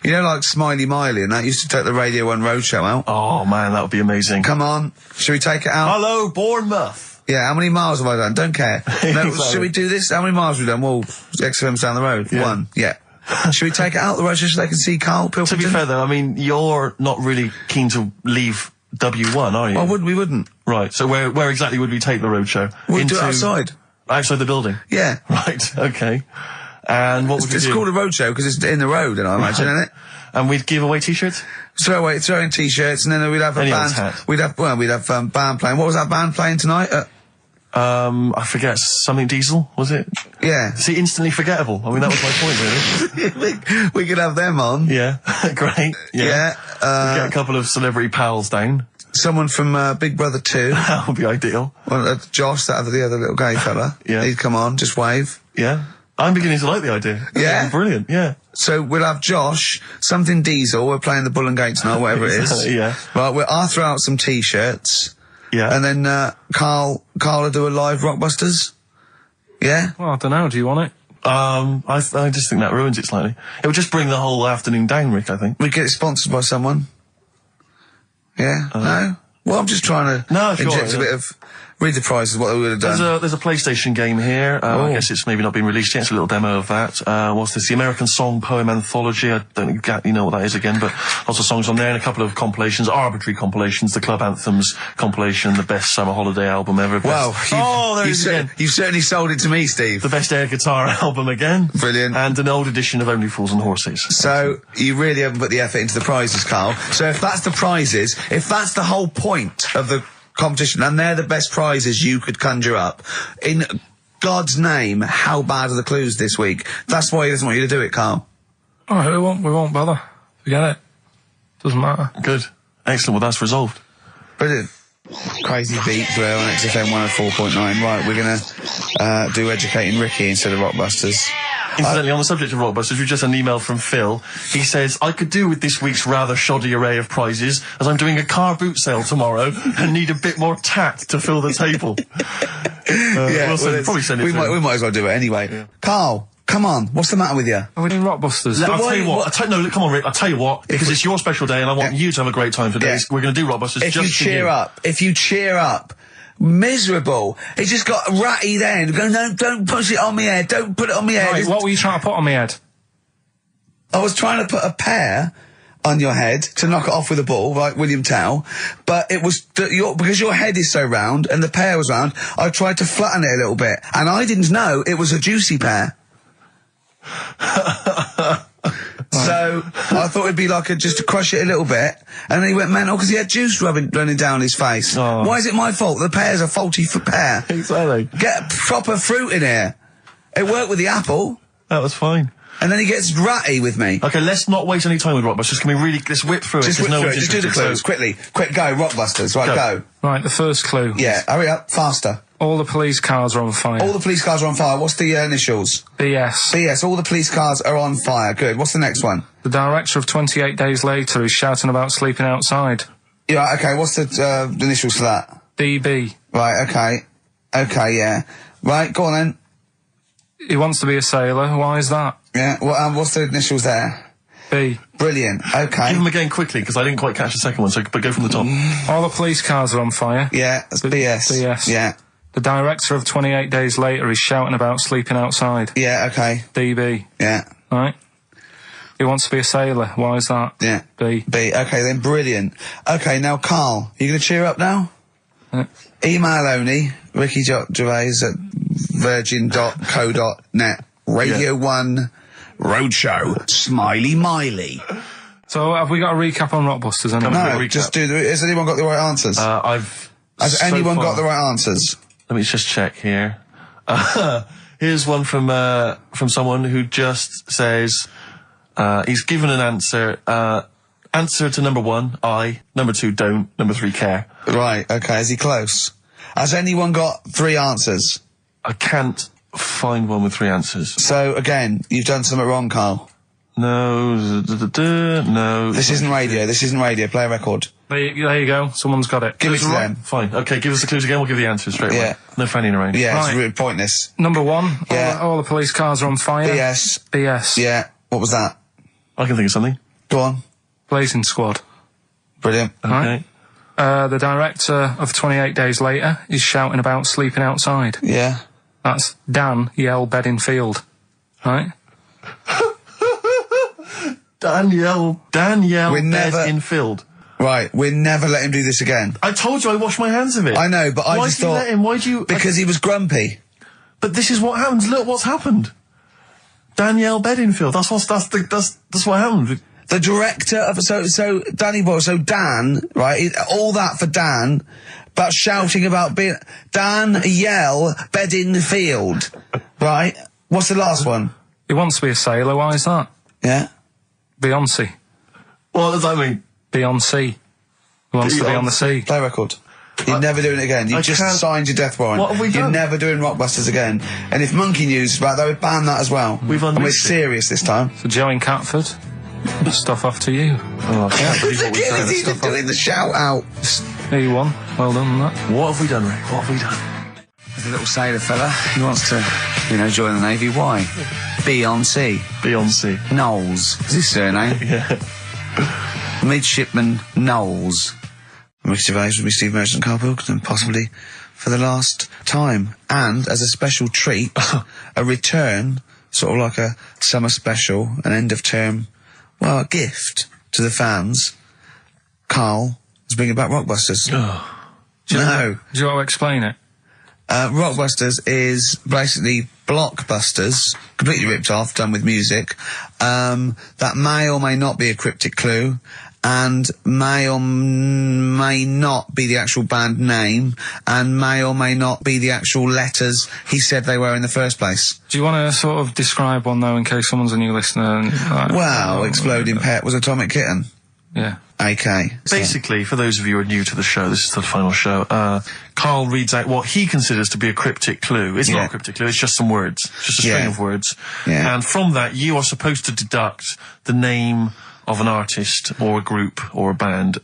You know, like Smiley Miley and that used to take the Radio 1 Roadshow out? Oh, man, that would be amazing. Come on. Should we take it out? Hello, Bournemouth. Yeah, how many miles have I done? Don't care. No, should we do this? How many miles have we done? Well, XFM's down the road. Yeah. 1. Yeah. Should we take it out the road just so they can see Karl Pilkington? To be fair, though, I mean, you're not really keen to leave W1, are you? Well, we wouldn't. Right, so where exactly would we take the roadshow? We'd do it outside. Outside the building? Yeah. Right, okay. And what would we do? It's called a roadshow because it's in the road, I imagine, isn't it? And we'd give away T-shirts? Throw in T-shirts, and then we'd have a band. Hat. We'd have band playing. What was that band playing tonight? I forget, something Diesel, was it? Yeah. See, instantly forgettable. I mean, that was my point, really. we could have them on. Yeah, great. Yeah. We'd get a couple of celebrity pals down. Someone from Big Brother 2. That would be ideal. Well, Josh, the other little gay fella. Yeah. He'd come on, just wave. Yeah. I'm beginning to like the idea. Yeah? Brilliant, yeah. So we'll have Josh, something Diesel, we're playing the Bull and Gate tonight, whatever it is. Yeah. Right, I'll throw out some T-shirts. Yeah. And then Karl will do a live Rockbusters. Yeah? Well, I don't know. Do you want it? I just think that ruins it slightly. It would just bring the whole afternoon down, Rick, I think. We get it sponsored by someone. Yeah? No? Well, I'm just trying to inject a bit of... Read the prizes, what we would have done. There's a PlayStation game here. I guess it's maybe not been released yet. It's a little demo of that. What's this? The American Song Poem Anthology. I don't exactly know what that is again, but lots of songs on there and a couple of compilations, arbitrary compilations, the Club Anthems compilation, the best summer holiday album ever. Wow. You've certainly sold it to me, Steve. The best air guitar album again. Brilliant. And an old edition of Only Fools and Horses. So, you really haven't put the effort into the prizes, Karl. So if that's the prizes, if that's the whole point of the competition, and they're the best prizes you could conjure up, in God's name, how bad are the clues this week? That's why he doesn't want you to do it, Karl. All right, we won't bother. Forget it. Doesn't matter. Good. Excellent. Well, that's resolved. Brilliant. Crazy beat there on XFM 104.9. Right, we're going to do Educating Ricky instead of Rockbusters. Incidentally, on the subject of Rockbusters, we just had an email from Phil. He says, I could do with this week's rather shoddy array of prizes, as I'm doing a car boot sale tomorrow and need a bit more tact to fill the table. Probably send it we might as well do it anyway. Yeah. Karl, come on, what's the matter with you? Are we doing Rockbusters? I'll tell you what. Come on, Rick, I'll tell you what, because it's your special day and I want you to have a great time today. Yeah. We're going to do Rockbusters if you cheer up. Miserable. It just got ratty then. Go, no, don't push it on me head. Don't put it on me head. Right, what were you trying to put on me head? I was trying to put a pear on your head to knock it off with a ball, like William Tell, but it was, because your head is so round and the pear was round, I tried to flatten it a little bit, and I didn't know it was a juicy pear. So I thought it'd be like just to crush it a little bit, and then he went mental because he had juice running down his face. Oh. Why is it my fault? The pear's a faulty pear. Exactly. Get proper fruit in here. It worked with the apple. That was fine. And then he gets ratty with me. Okay, let's not waste any time with Rockbusters. Can we really, let's whip through it. Just whip through it. Just do the clues, quickly. Quick, go, Rockbusters. Right, go. Right, the first clue. Yeah, hurry up, faster. All the police cars are on fire. All the police cars are on fire. What's the initials? BS. BS, all the police cars are on fire. Good. What's the next one? The director of 28 Days Later is shouting about sleeping outside. Yeah, okay, what's the initials for that? DB. Right, okay. Okay, yeah. Right, go on then. He wants to be a sailor. Why is that? Yeah, well, what's the initials there? B. Brilliant. Okay. Give them again quickly, because I didn't quite catch the second one, but go from the top. All the police cars are on fire. Yeah, that's BS. BS. Yeah. The director of 28 Days Later is shouting about sleeping outside. Yeah, okay. DB. Yeah. Right? He wants to be a sailor. Why is that? Yeah. B. B. Okay, then brilliant. Okay, now Carl, you going to cheer up now? Email only, Ricky Gervais at virgin.co.net. Radio 1 Roadshow. Smiley Miley. So have we got a recap on Rockbusters anyway? No, just do has anyone got the right answers? Has anyone got the right answers? Let me just check here. Here's one from someone who just says, he's given an answer. Answer to number 1, I. Number 2, don't. Number 3, care. Right, okay, is he close? Has anyone got 3 answers? I can't find one with 3 answers. So, again, you've done something wrong, Carl. No, no. This isn't radio, play a record. There you go, someone's got it. Give it to them. Fine, okay, give us the clues again, we'll give the answers straight away. Yeah. No fanning around. Yeah, Right. it's really pointless. Number 1, Yeah. all the police cars are on fire. BS. BS. Yeah, what was that? I can think of something. Go on. Blazing Squad. Brilliant. Okay. Right. The director of 28 Days Later is shouting about sleeping outside. Yeah. That's Dan Yell Bedingfield. Right? Danielle We're never- Bedingfield. Right, we'll never let him do this again. I told you I washed my hands of it. I know, but I just thought... Why'd you let him? Why'd you... Because he was grumpy. But this is what happens. Look what's happened. Danielle Bedingfield. That's what happened. The director of... So Danny Boyle, so Dan, right, all that for Dan, but shouting about being... Dan Yell Bedingfield, right? What's the last one? He wants to be a sailor, why is that? Yeah? Beyonce. What does that mean? Beyonce. He wants to be on the sea. Play record. You're never doing it again. You just signed your death warrant. What have we done? You're never doing Rockbusters again. And if Monkey News is about, they would ban that as well. We've And we're unleashed it. serious this time. So Joe in Catford, stuff off to you. Oh, I can't believe what we've done. He's even doing the shout out. There you won. Well done on that. What have we done, Rick? What have we done? There's a little sailor fella. He wants to, join the Navy. Why? Beyonce. Beyonce. Knowles. Is his surname? Yeah. Midshipman Knowles. Ricky Gervais will be Steve Merchant, Karl Pilkington, possibly for the last time. And as a special treat, a return, sort of like a summer special, an end of term, a gift to the fans. Karl is bringing back Rockbusters. Do you No. want to explain it? Rockbusters is basically Blockbusters, completely ripped off, done with music. That may or may not be a cryptic clue, and may or may not be the actual band name, and may or may not be the actual letters he said they were in the first place. Do you want to sort of describe one, though, in case someone's a new listener? And, Exploding Pet was Atomic Kitten. Yeah. AK. Basically, for those of you who are new to the show, this is the final show, Karl reads out what he considers to be a cryptic clue. It's not a cryptic clue, it's just some words. Just a string of words. Yeah. And from that, you are supposed to deduct the name of an artist or a group or a band.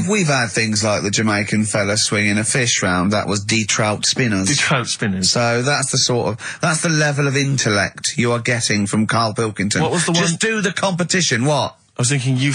We've had things like the Jamaican fella swinging a fish round. That was D-Trout Spinners. D-Trout Spinners. So that's the level of intellect you are getting from Karl Pilkington. What was the one? Just do the competition, what? I was thinking, she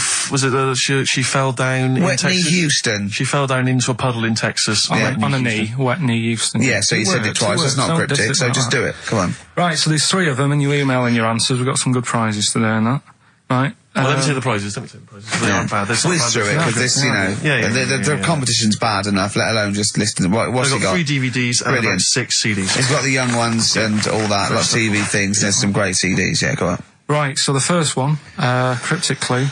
fell down in Whitney Texas? Houston. She fell down into a puddle in Texas. On a knee, Whitney Houston. Yeah, so you said it twice. It's not cryptic, so just do it. Come on. Right, so there's 3 of them, and you email in your answers. We've got some good prizes today and that. Right. Well, let me say the prizes. They aren't bad. Whiz through it, because this, the competition's bad enough, let alone just listen. What's he I've got got? 3 DVDs and about 6 CDs. He's got the young ones and all that, like TV things. There's some great CDs, yeah, go on. Right, so the first one, cryptic clue.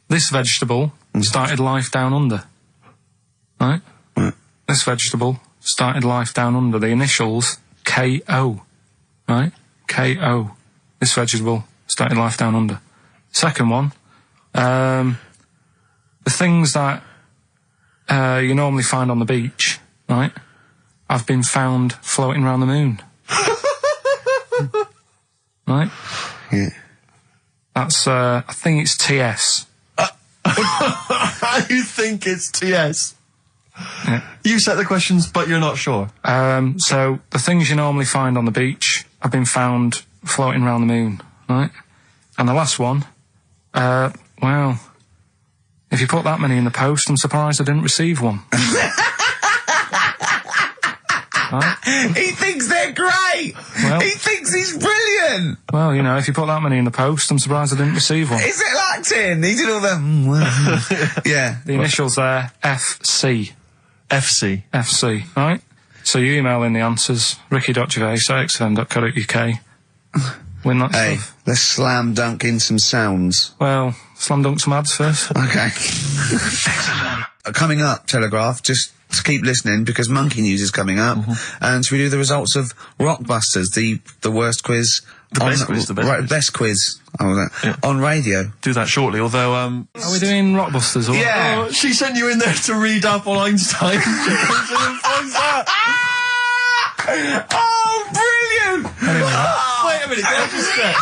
This vegetable started life down under. Right? This vegetable started life down under. The initials K-O. Right? K-O. This vegetable started life down under. Second one, the things that you normally find on the beach, right, have been found floating around the moon. Right? Yeah. That's, I think it's TS. You think it's TS? Yeah. You set the questions, but you're not sure. So the things you normally find on the beach have been found floating around the moon, right? And the last one, well, if you put that many in the post, I'm surprised I didn't receive one. Right? He thinks they're great! Well, he thinks he's brilliant! Well, you know, if you put that many in the post, I'm surprised I didn't receive one. Is it acting? He did all the... yeah. The initials there, FC. FC. FC, right? So you email in the answers, ricky.gervais@xfm.co.uk. Win that Hey, stuff. let's slam dunk in some sounds. Well, slam dunk some ads first. Okay. Coming up, Telegraph, just keep listening because Monkey News is coming up. And we do the results of Rockbusters, the worst quiz. The best quiz. Best quiz. On radio. Do that shortly, although, Are we doing Rockbusters or Yeah. Oh, she sent you in there to read up on Einstein. She comes in and finds that. Oh, brilliant! Anyway, Wait a minute, can I just check?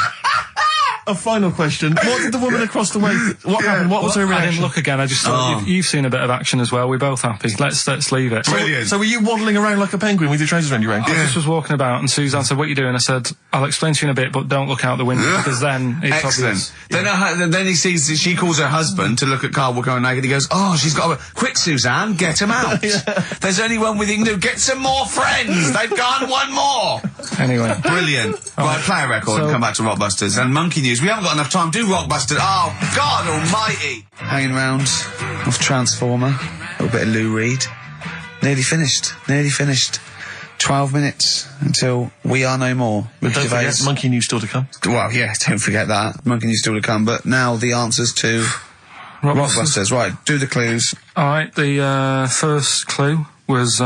A final question. What did the woman across the way... What happened? What was her I reaction? didn't look again. I just thought you've seen a bit of action as well. We're both happy. Let's leave it. Brilliant. So were you waddling around like a penguin with your trousers around your ankles? I just was walking about and Suzanne said, "What are you doing?" I said, "I'll explain to you in a bit, but don't look out the window because then it's Excellent. obvious." Then he sees, she calls her husband to look at Karl walking around naked. He goes, "Oh, she's got a... Quick, Suzanne, get him out. There's only one with you can do. Get some more friends. They've gone one more." Anyway. Brilliant. Right, play a record and come back to Rockbusters. And Monkey News. We haven't got enough time. Do Rockbusters. Oh, God almighty. Hanging round off Transformer. A little bit of Lou Reed. Nearly finished. 12 minutes until We Are No More. But don't forget, Monkey News still to come. Well, yeah, don't forget that. Monkey News still to come. But now the answers to Rockbusters. Right, do the clues. Alright, the first clue was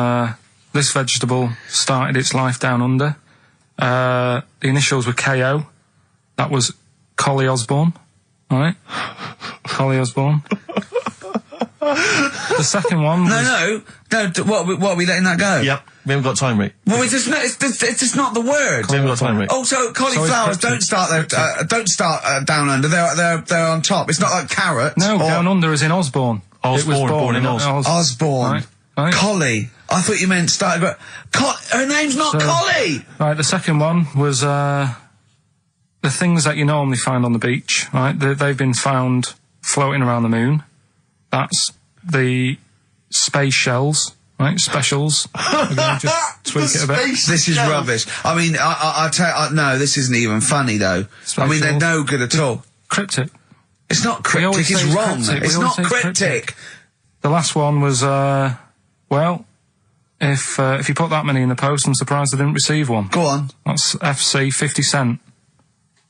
this vegetable started its life down under. The initials were KO. That was Collie Osborne. Alright? Collie Osborne. The second one was... No, what are we letting that go? Yep. We haven't got time, Rick. Well, it's just not the word. We haven't got time, Rick. Oh, so cauliflowers don't start down under. They're on top. It's not like carrots. No, down under is in Osborne. Osborne, It was born in Oz. Osborne. Right. Collie. I thought you meant started. Her name's not Collie. Right, the second one was the things that you normally find on the beach, right? They've been found floating around the moon. That's the space shells, right? Specials. We're going to just tweak it a bit. This is rubbish. I mean, no, this isn't even funny though. I mean, they're no good at all. Cryptic. It's not cryptic. It's wrong. It's not cryptic. The last one was well, if you put that many in the post, I'm surprised I didn't receive one. Go on. That's FC 50 cent.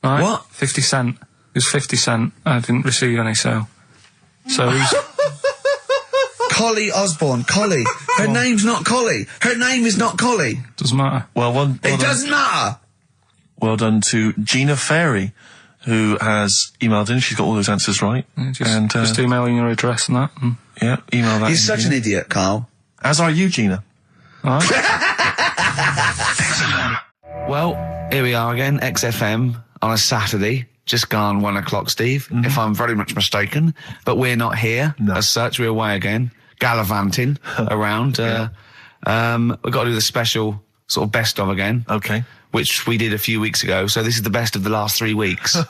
Right? What? 50 cent. It was 50 cent. I didn't receive any, so who's... Collie Osborne. Collie. Her name's not Collie. Her name is not Collie. Doesn't matter. It doesn't matter. Well done to Gina Ferry, who has emailed in. She's got all those answers right. Yeah, just emailing your address and that. Yeah, email that. You're such an idiot, Karl. As are you, Gina. All right. Well, here we are again, XFM, on a Saturday. Just gone 1 o'clock, Steve, if I'm very much mistaken. But we're not here, as such. We're away again, gallivanting around. We've got to do the special sort of best of again. Okay. Which we did a few weeks ago. So this is the best of the last 3 weeks. Which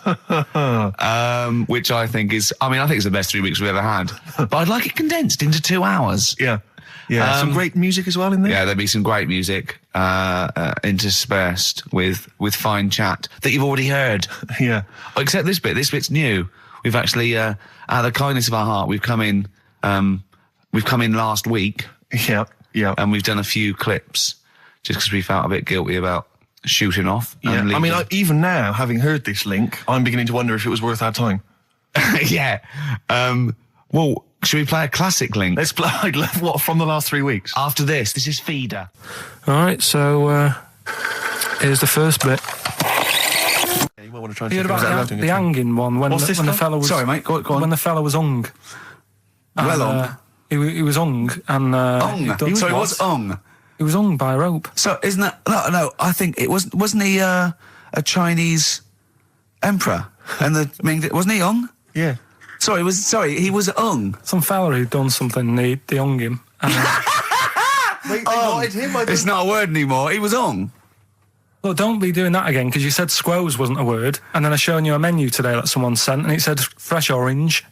I think is, I think it's the best 3 weeks we've ever had. But I'd like it condensed into 2 hours. Yeah. Yeah, some great music as well in there. Yeah, there'll be some great music interspersed with fine chat that you've already heard. Yeah. Except this bit. This bit's new. We've actually, out of the kindness of our heart, we've come in last week. Yeah, yeah. And we've done a few clips just because we felt a bit guilty about shooting off. Yeah. Even now, having heard this link, I'm beginning to wonder if it was worth our time. Yeah. Well, should we play a classic link? Let's play, what, from the last 3 weeks? After this is Feeder. Alright, so, here's the first bit. You might want to try and You heard about the hanging one when the fella was... Sorry, mate, go on. When the fella was hung. He was hung, and... Ung? Sorry, what's ung? He was hung by a rope. So, isn't that... No, I think it wasn't he, a Chinese emperor? And wasn't he hung? Yeah. He was ung. Some fella who'd done something, they hung him. And, It's not a word anymore. He was ung. Look, don't be doing that again, because you said squoze wasn't a word, and then I shown you a menu today that someone sent, and it said fresh orange,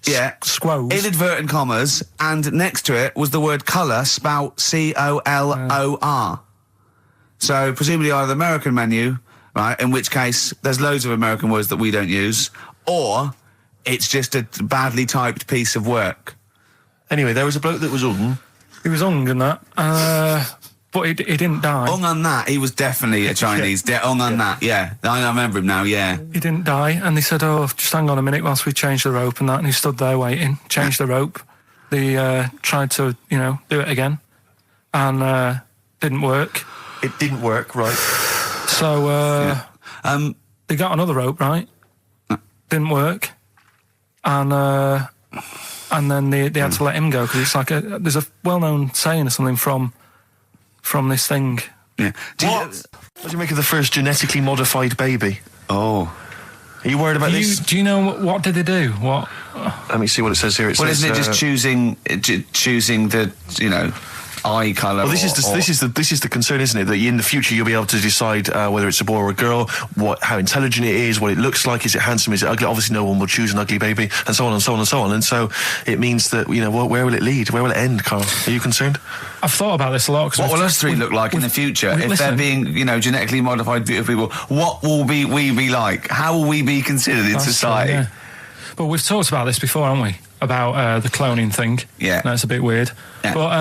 squoze. Inadvertent commas, and next to it was the word colour, spelt C-O-L-O-R. So, presumably either the American menu, right, in which case there's loads of American words that we don't use, or it's just a badly typed piece of work. Anyway, there was a bloke that was ung. He was ung and that, but he didn't die. Ung on that, he was definitely a Chinese. Ung on that, yeah. I remember him now, yeah. He didn't die, and they said, oh, just hang on a minute whilst we change the rope and that, and he stood there waiting, changed the rope. They tried to, do it again, and didn't work. It didn't work, right. So, they got another rope, right? Didn't work. And then they had to let him go, because it's like there's a well-known saying or something from this thing. Yeah. What do you make of the first genetically modified baby? Oh. Are you worried about this? Do you know what did they do? What? Let me see what it says here. Isn't it just choosing the, eye colour? Well, this is the concern, isn't it? That in the future you'll be able to decide whether it's a boy or a girl, how intelligent it is, what it looks like, is it handsome, is it ugly? Obviously, no one will choose an ugly baby, and so on and so on and so on. And so it means that where will it lead? Where will it end, Carl? Are you concerned? I've thought about this a lot. What will us three look like in the future if they're being, genetically modified, beautiful people? What will we be like? How will we be considered in society? Yeah. But we've talked about this before, haven't we? About the cloning thing. Yeah, that's a bit weird. Yeah. But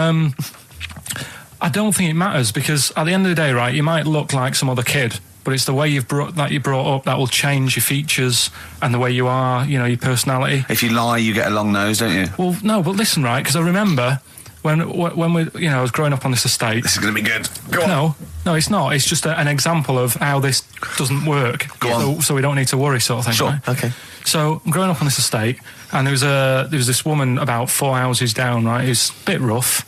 I don't think it matters, because at the end of the day, right, you might look like some other kid, but it's the way you're brought up that will change your features and the way you are, your personality. If you lie, you get a long nose, don't you? Well, no, but listen, right, because I remember when we, I was growing up on this estate. This is going to be good. Go on. No, it's not. It's just an example of how this doesn't work. Go on. So we don't need to worry, sort of thing. Sure. Right? Okay. So I'm growing up on this estate, and there was this woman about 4 houses down, right, who's a bit rough.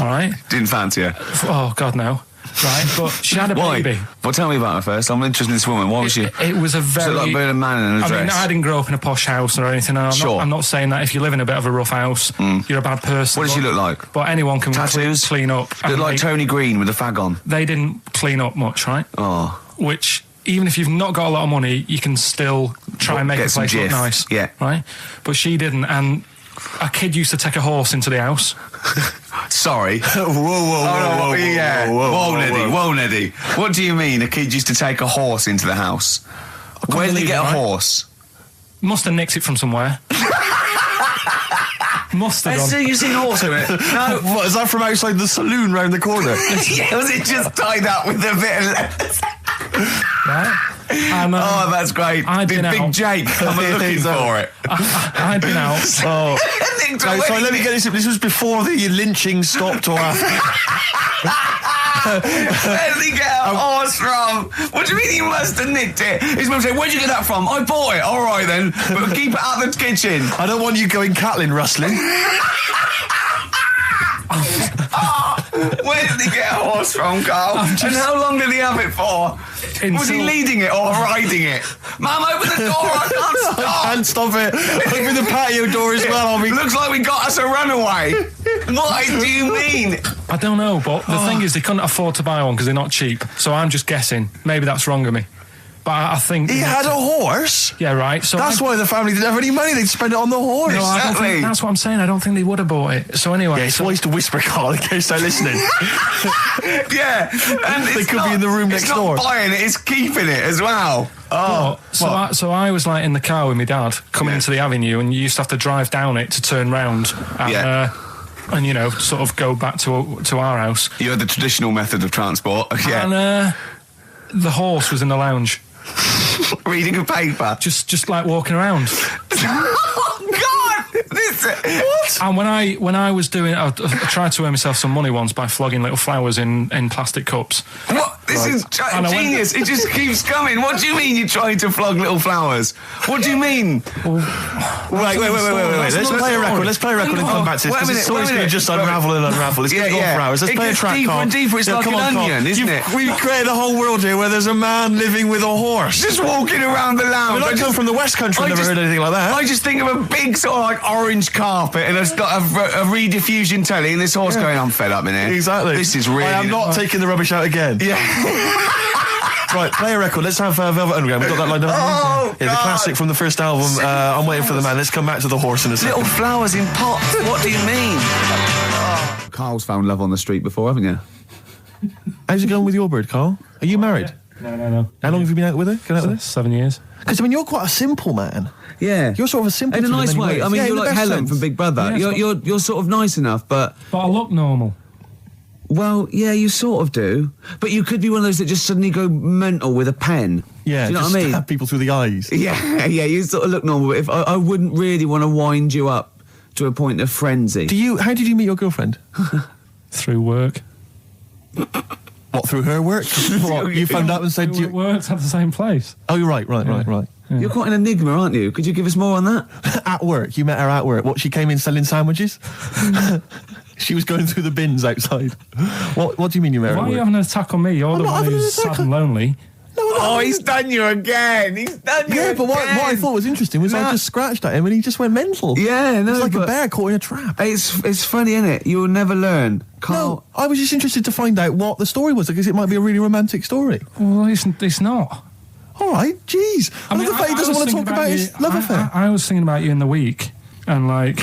All right. Didn't fancy her. Oh God, no. Right, but she had a baby. Well, tell me about her first. I'm interested in this woman. Why was she? It was a very. So like a man in a dress. I mean, I didn't grow up in a posh house or anything. And I'm not saying that if you live in a bit of a rough house, you're a bad person. What does she look like? But anyone can tattoos, clean up. Look like Tony Green with a fag on. They didn't clean up much, right? Oh. Which, even if you've not got a lot of money, you can still try and make the place look nice. Yeah. Right. But she didn't, and a kid used to take a horse into the house. Sorry. Whoa, Neddy. What do you mean a kid used to take a horse into the house? Where did he get a horse? Must have nicked it from somewhere. Must have done. You seen a horse in it? No. What, is that from outside the saloon round the corner? Yeah, was it just tied up with a bit of lettuce? Right. Oh, that's great. Did Big Jake come looking for it? I'd been out. So let me get this. This was before the lynching stopped or after. Where did he get a horse from? What do you mean he must have nicked it? His mum said, where'd you get that from? I bought it. All right then, but keep it out of the kitchen. I don't want you going cattling rustling. Where did he get a horse from, Carl? And how long did he have it for? Was he leading it or riding it? Mum, open the door, I can't stop. I can't stop it. Open the patio door as well. Looks like we got us a runaway. What do you mean? I don't know, but the thing is they couldn't afford to buy one because they're not cheap. So I'm just guessing. Maybe that's wrong of me. But I think... He had a horse? Yeah, right. So that's why the family didn't have any money. They'd spend it on the horse. No, exactly. That's what I'm saying. I don't think they would have bought it. So anyway... Yeah, it's wise to whisper, Carl, in case they're listening. Yeah. And they could be in the room next door. It's not buying it, it's keeping it as well. Oh. So I was like in the car with my dad coming into the avenue, and you used to have to drive down it to turn round. And, and sort of go back to our house. You had the traditional method of transport. Yeah. And the horse was in the lounge. Reading a paper. Just like walking around. Oh God! What? And when I was doing, I tried to earn myself some money once by flogging little flowers in plastic cups. What? This is genius. It just keeps coming. What do you mean you're trying to flog little flowers? What do you mean? Wait. Let's play a record. Let's play a record and come back to this. This story's going to just unravel and unravel. It's going to go on for hours. Let's play a track, deeper Carl. and deeper. It's like an onion, isn't it? We've created a whole world here where there's a man living with a horse. Just walking around the lounge. I come from the West Country. I've never heard anything like that. I just think of a big sort of like orange carpet and it's got a rediffusion telly and this horse going, I'm fed up in here. Exactly. This is really... I am not taking the rubbish out again. Yeah. Right, play a record. Let's have Velvet Underground. We've got that lined up. Oh, yeah, the classic from the first album. I'm Waiting for the Man. Let's come back to the horse in a second. Little flowers in pots. What do you mean? Carl's found love on the street before, haven't you? How's it going with your bird, Carl? Are you married? No. How long have you been out with her? Going out with her? 7 years. Because, I mean, you're quite a simple man. Yeah. You're sort of a simple in a nice way. ways. I mean, yeah, you're like Helen sense. from Big Brother. Yeah, you're sort of nice enough, but I look normal. well, yeah, you sort of do. But you could be one of those that just suddenly go mental with a pen. Yeah, do you know just what I mean? stab people through the eyes. Yeah, you sort of look normal. But if I wouldn't really want to wind you up to a point of frenzy. How did you meet your girlfriend? Through work. What, through her work? What, you phoned up and said... We worked at the same place. Oh, you're right. Yeah. You're quite an enigma, aren't you? Could you give us more on that? At work, you met her at work. What, she came in selling sandwiches? She was going through the bins outside. What do you mean you met her at Why are work? you having an attack on me? You're the one who's sad and lonely. Oh, he's done you again. Yeah, but what I thought was interesting was I just scratched at him and he just went mental. Yeah, no, it's like a but bear caught in a trap. It's funny, isn't it? You'll never learn. Carl. No, I was just interested to find out what the story was because it might be a really romantic story. Well, it's not. All right, jeez. I love the fact he doesn't want to talk about his love affair. I was thinking about you in the week, and like,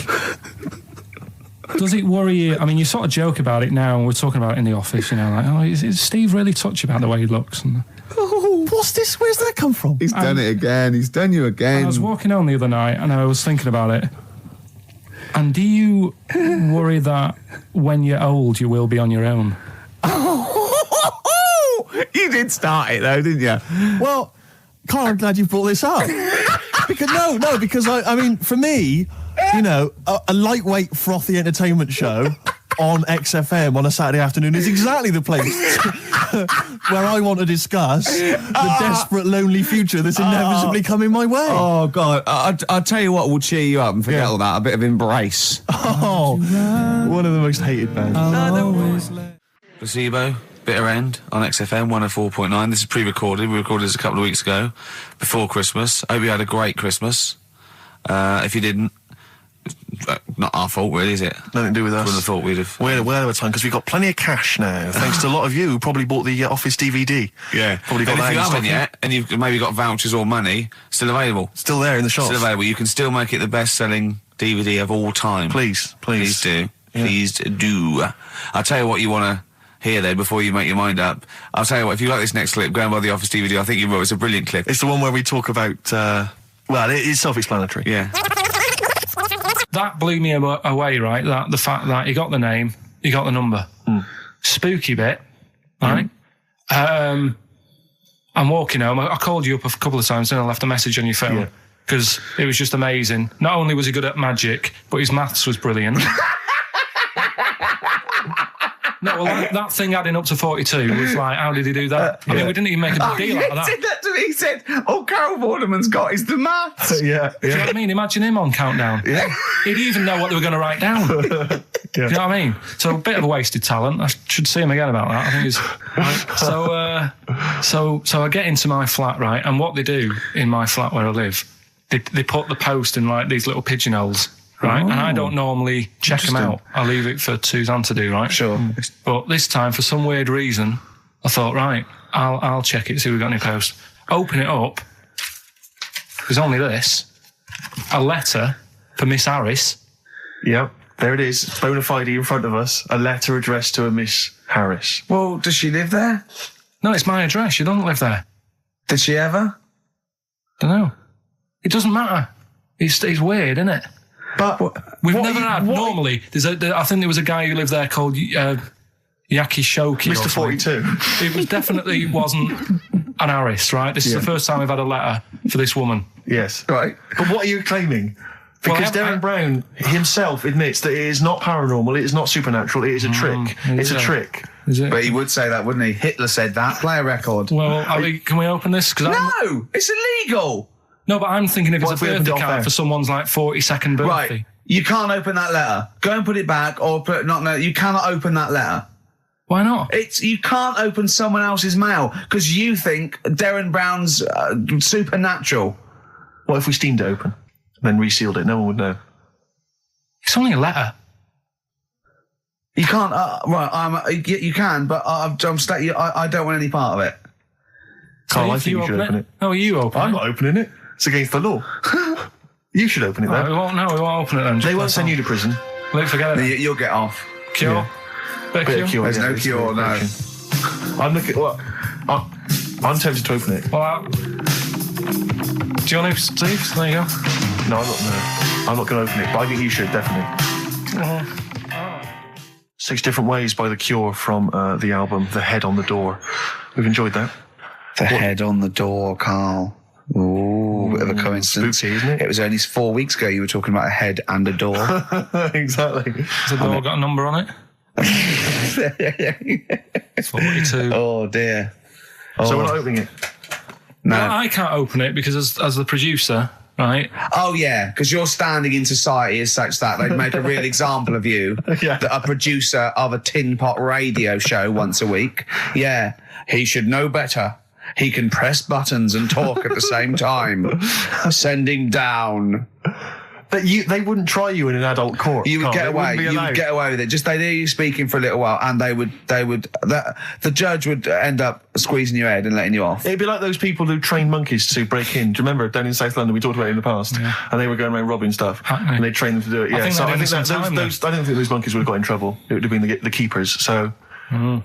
does it worry you? I mean, you sort of joke about it now, and we're talking about it in the office, you know, like, oh, is Steve really touchy about the way he looks? And Oh, what's this? Where's that come from? He's done it again. He's done you again. I was walking home the other night, and I was thinking about it. And do you worry that when you're old, you will be on your own? You did start it though, didn't you? Well, Carl, I'm glad you brought this up. because I mean, for me, you know, a lightweight, frothy entertainment show on XFM on a Saturday afternoon is exactly the place where I want to discuss the desperate, lonely future that's inevitably coming my way. Oh, God. I'll tell you what will cheer you up and forget all that. A bit of Embrace. Oh, one of the most hated bands. Placebo, Bitter End on XFM 104.9. This is pre-recorded. We recorded this a couple of weeks ago, before Christmas. I hope you had a great Christmas. If you didn't, not our fault, really, is it? Nothing to do with us. Wouldn't have thought we'd have. We're well over time because we've got plenty of cash now, thanks to a lot of you who probably bought the Office DVD. Yeah. Probably got And that if you in haven't stock yet, and you've maybe got vouchers or money, still available. Still there in the shops. Still available. You can still make it the best-selling DVD of all time. Please. Please do. Yeah. Please do. I'll tell you what you want to hear there before you make your mind up. I'll tell you what, if you like this next clip, go and buy the Office DVD. I think you will. It's a brilliant clip. It's the one where we talk about, well, it's self-explanatory. Yeah. That blew me away, right? That the fact that he got the name, he got the number. Spooky bit, right? I'm walking home. I called you up a couple of times and I left a message on your phone because it was just amazing. Not only was he good at magic, but his maths was brilliant. No, well, that thing adding up to 42 was like, how did he do that? I mean, we didn't even make a big deal out of that. He said that to me. He said, all Carol Vorderman's got is the maths. Yeah. Do you know what I mean? Imagine him on Countdown. Yeah. He'd even know what they were going to write down. Do you know what I mean? So a bit of a wasted talent. I should see him again about that. I think it's... So I get into my flat, right? And what they do in my flat where I live, they put the post in like these little pigeonholes. Right, and I don't normally check them out. I leave it for Suzanne to do, right? Sure. But this time, for some weird reason, I thought, right, I'll check it, see if we've got any post. Open it up. There's only this. A letter for Miss Harris. Yep, there it is. Bona fide in front of us. A letter addressed to a Miss Harris. Well, does she live there? No, it's my address. She doesn't live there. Did she ever? Don't know. It doesn't matter. It's weird, isn't it? But we've never had. Normally, I think there was a guy who lived there called Yaki Shoki. Mr. 42. It was definitely wasn't an Harris, right? This is the first time we've had a letter for this woman. Yes. Right. But what are you claiming? Because Darren Brown himself admits that it is not paranormal, it is not supernatural, it is a trick. It's a trick. Is it? But he would say that, wouldn't he? Hitler said that. Play a record. Well, can we open this? No! It's illegal! No, but I'm thinking if it's a birthday card there? for someone's like 42nd birthday. Right. You can't open that letter. Go and put it back or put you cannot open that letter. Why not? You can't open someone else's mail because you think Darren Brown's supernatural. What if we steamed it open and then resealed it? No one would know. It's only a letter. You can't. You can, but I don't want any part of it. Carl, I Steve, think you should open it. No, you open I'm it. not opening it. It's against the law. You should open it No, then. we won't open it then. They won't send you to prison. Forget it. You'll get off. Cure? Yeah. Bit of Bit cure? of cure, There's yeah, no it's cure, no. infection. I'm looking. What? I'm tempted to open it. Well, do you want to, Steve? There you go. No, I'm not going to open it, but I think you should, definitely. 6 Different Ways by The Cure from the album The Head on the Door. We've enjoyed that. The head on the door, Carl. Ooh, bit of a coincidence. Spooky, isn't it? It was only 4 weeks ago you were talking about a head and a door. Exactly. Has the door got a number on it? It's 42. Oh, dear. So we're not opening it. No. Well, I can't open it because as the producer, right? Oh, yeah, because your standing in society is such that they'd make a real example of you. Yeah. That a producer of a tin pot radio show once a week. Yeah, he should know better. He can press buttons and talk at the same time. Sending down. But they wouldn't try you in an adult court. You would Carl. get It away. wouldn't be You allowed. would get away with it. Just they'd hear you speaking for a little while, and the judge would end up squeezing your head and letting you off. It'd be like those people who train monkeys to break in. Do you remember down in South London? We talked about it in the past, and they were going around robbing stuff, Hackney. and they trained them to do it. Yeah, think so they I did think it some time, I don't think those monkeys would have got in trouble. It would have been the keepers. So, I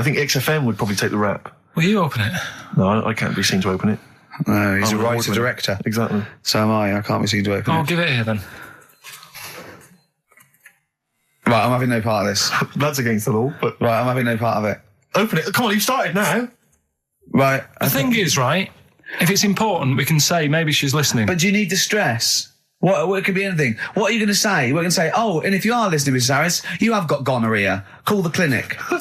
think XFM would probably take the rap. Will you open it? No, I can't be seen to open it. No, he's I'm a an writer award-winner. director. Exactly. So am I. I can't be seen to open I'll it. give it here then. Right, I'm having no part of this. That's against the law, but Right, I'm having no part of it. open it. Come on, you've started now. Right. The thing is, right, if it's important, we can say maybe she's listening. But do you need the stress? What it could be anything. What are you going to say? We're going to say, oh, and if you are listening, Mrs. Harris, you have got gonorrhea. Call the clinic. Do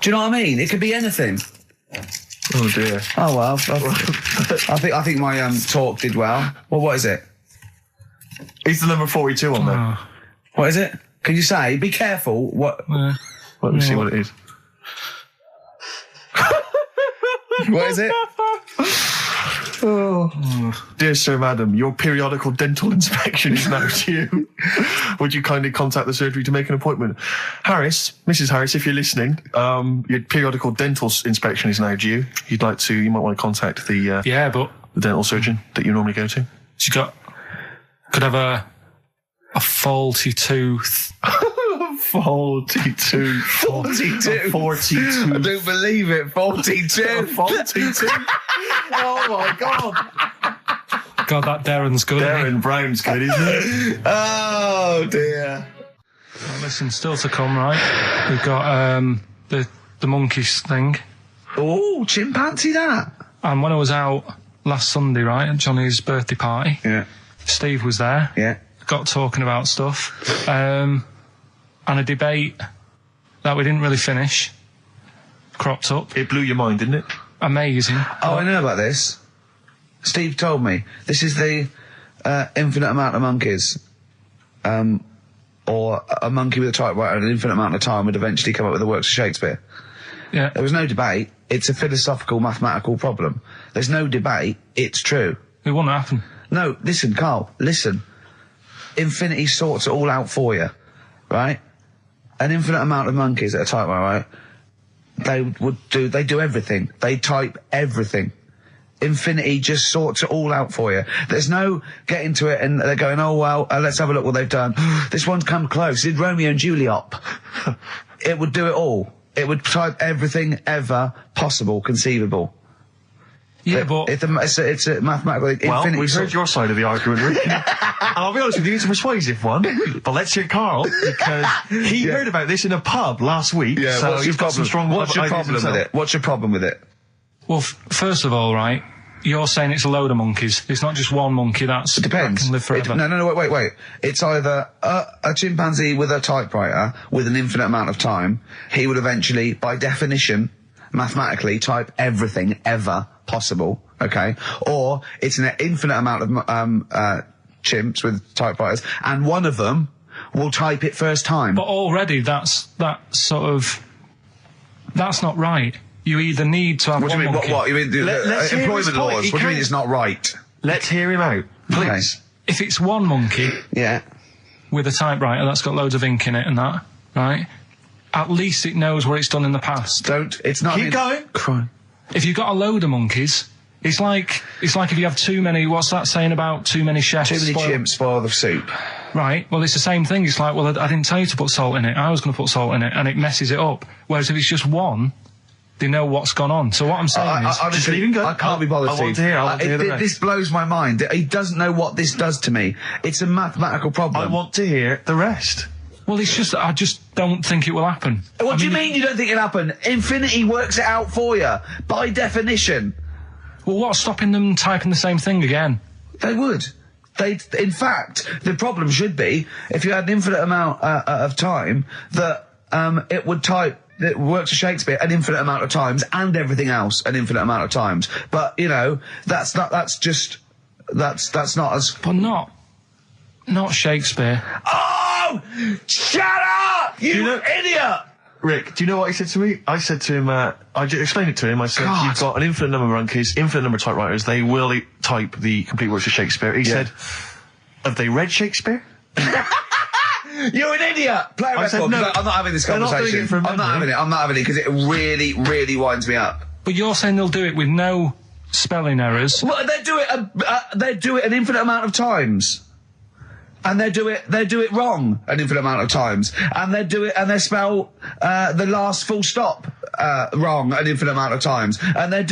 you know what I mean? It could be anything. Oh dear. Oh well, I think my talk did well. Well, what is it? Is the number 42 on there? What is it? Can you say? Be careful. What? Let me see what it is. What is it? Dear Sir, Madam, your periodical dental inspection is now due. Would you kindly contact the surgery to make an appointment? Harris, Mrs. Harris, if you're listening, your periodical dental inspection is now due. You might want to contact the but the dental surgeon that you normally go to. she could have a faulty tooth. 42. 42. 42. I don't believe it. 42. 42. Oh my God. God, that Darren's good. isn't he? Darren Brown's good, isn't it? Oh dear. Well, listen, still to come, right? We've got the monkeys thing. Oh, chimpanzee that. And when I was out last Sunday, right, at Johnny's birthday party, Yeah. Steve was there. Yeah. Got talking about stuff. And a debate that we didn't really finish cropped up. It blew your mind, didn't it? Amazing. Oh, I know about this. Steve told me. This is the infinite amount of monkeys. Or a monkey with a typewriter and an infinite amount of time would eventually come up with the works of Shakespeare. Yeah. There was no debate. It's a philosophical, mathematical problem. There's no debate. It's true. It wouldn't happen. No, listen, Carl, listen. Infinity sorts it all out for you, right? An infinite amount of monkeys at a typewriter, right? They do everything. They type everything. Infinity just sorts it all out for you. There's no getting to it and they're going, oh, well, let's have a look what they've done. This one's come close. Did Romeo and Juliet. It would do it all. It would type everything ever possible, conceivable. Yeah, but It's a mathematical... Well, infinity we've heard your side of the argument, Rick. And I'll be honest with you, it's a persuasive one. But let's hear Carl, because he heard about this in a pub last week. Yeah, so what's your he's got some problem? strong What's your ideas problem with himself. it? What's your problem with it? well, first of all, right, you're saying it's a load of monkeys. It's not just one monkey. That Depends. can live forever. No, wait. It's either a chimpanzee with a typewriter with an infinite amount of time. He would eventually, by definition, mathematically, type everything ever possible. Okay, or it's an infinite amount of chimps with typewriters, and one of them will type it first time. But already that's not right. You either need to have What do one you mean? monkey. What? You mean Let's hear his employment point. laws? He What do you mean can't- it's not right? Let's hear him out, please. If it's one monkey Yeah. with a typewriter that's got loads of ink in it and that, right? At least it knows what it's done in the past. It's not. Keep going. Crime. if you've got a load of monkeys, it's like if you have too many. What's that saying about too many chefs? Too many chimps spoil the soup. Right. Well, it's the same thing. It's like, well, I didn't tell you to put salt in it. I was going to put salt in it, and it messes it up. Whereas if it's just one, they know what's gone on. So what I'm saying is, just leave him go. I can't be bothered. I want to hear the rest. This blows my mind. He doesn't know what this does to me. It's a mathematical problem. I want to hear the rest. well, it's just I just don't think it will happen. What do you mean you don't think it'll happen? Infinity works it out for you by definition. Well, what's stopping them typing the same thing again? They would. In fact, the problem should be if you had an infinite amount of time that it would type. It works for Shakespeare an infinite amount of times and everything else an infinite amount of times. But you know, that's not as. But not Shakespeare. Oh, shut up, you idiot! Rick, do you know what he said to me? I said to him, I explained it to him. I said, God. You've got an infinite number of monkeys, infinite number of typewriters. They will type the complete works of Shakespeare. He said, have they read Shakespeare? You're an idiot! Play a record. said, no, I'm not having this they're not conversation. doing it from I'm not having it. I'm not having it because it really, really winds me up. But you're saying they'll do it with no spelling errors. Well, they do it an infinite amount of times. And they do it wrong an infinite amount of times. And they spell the last full stop wrong an infinite amount of times. And they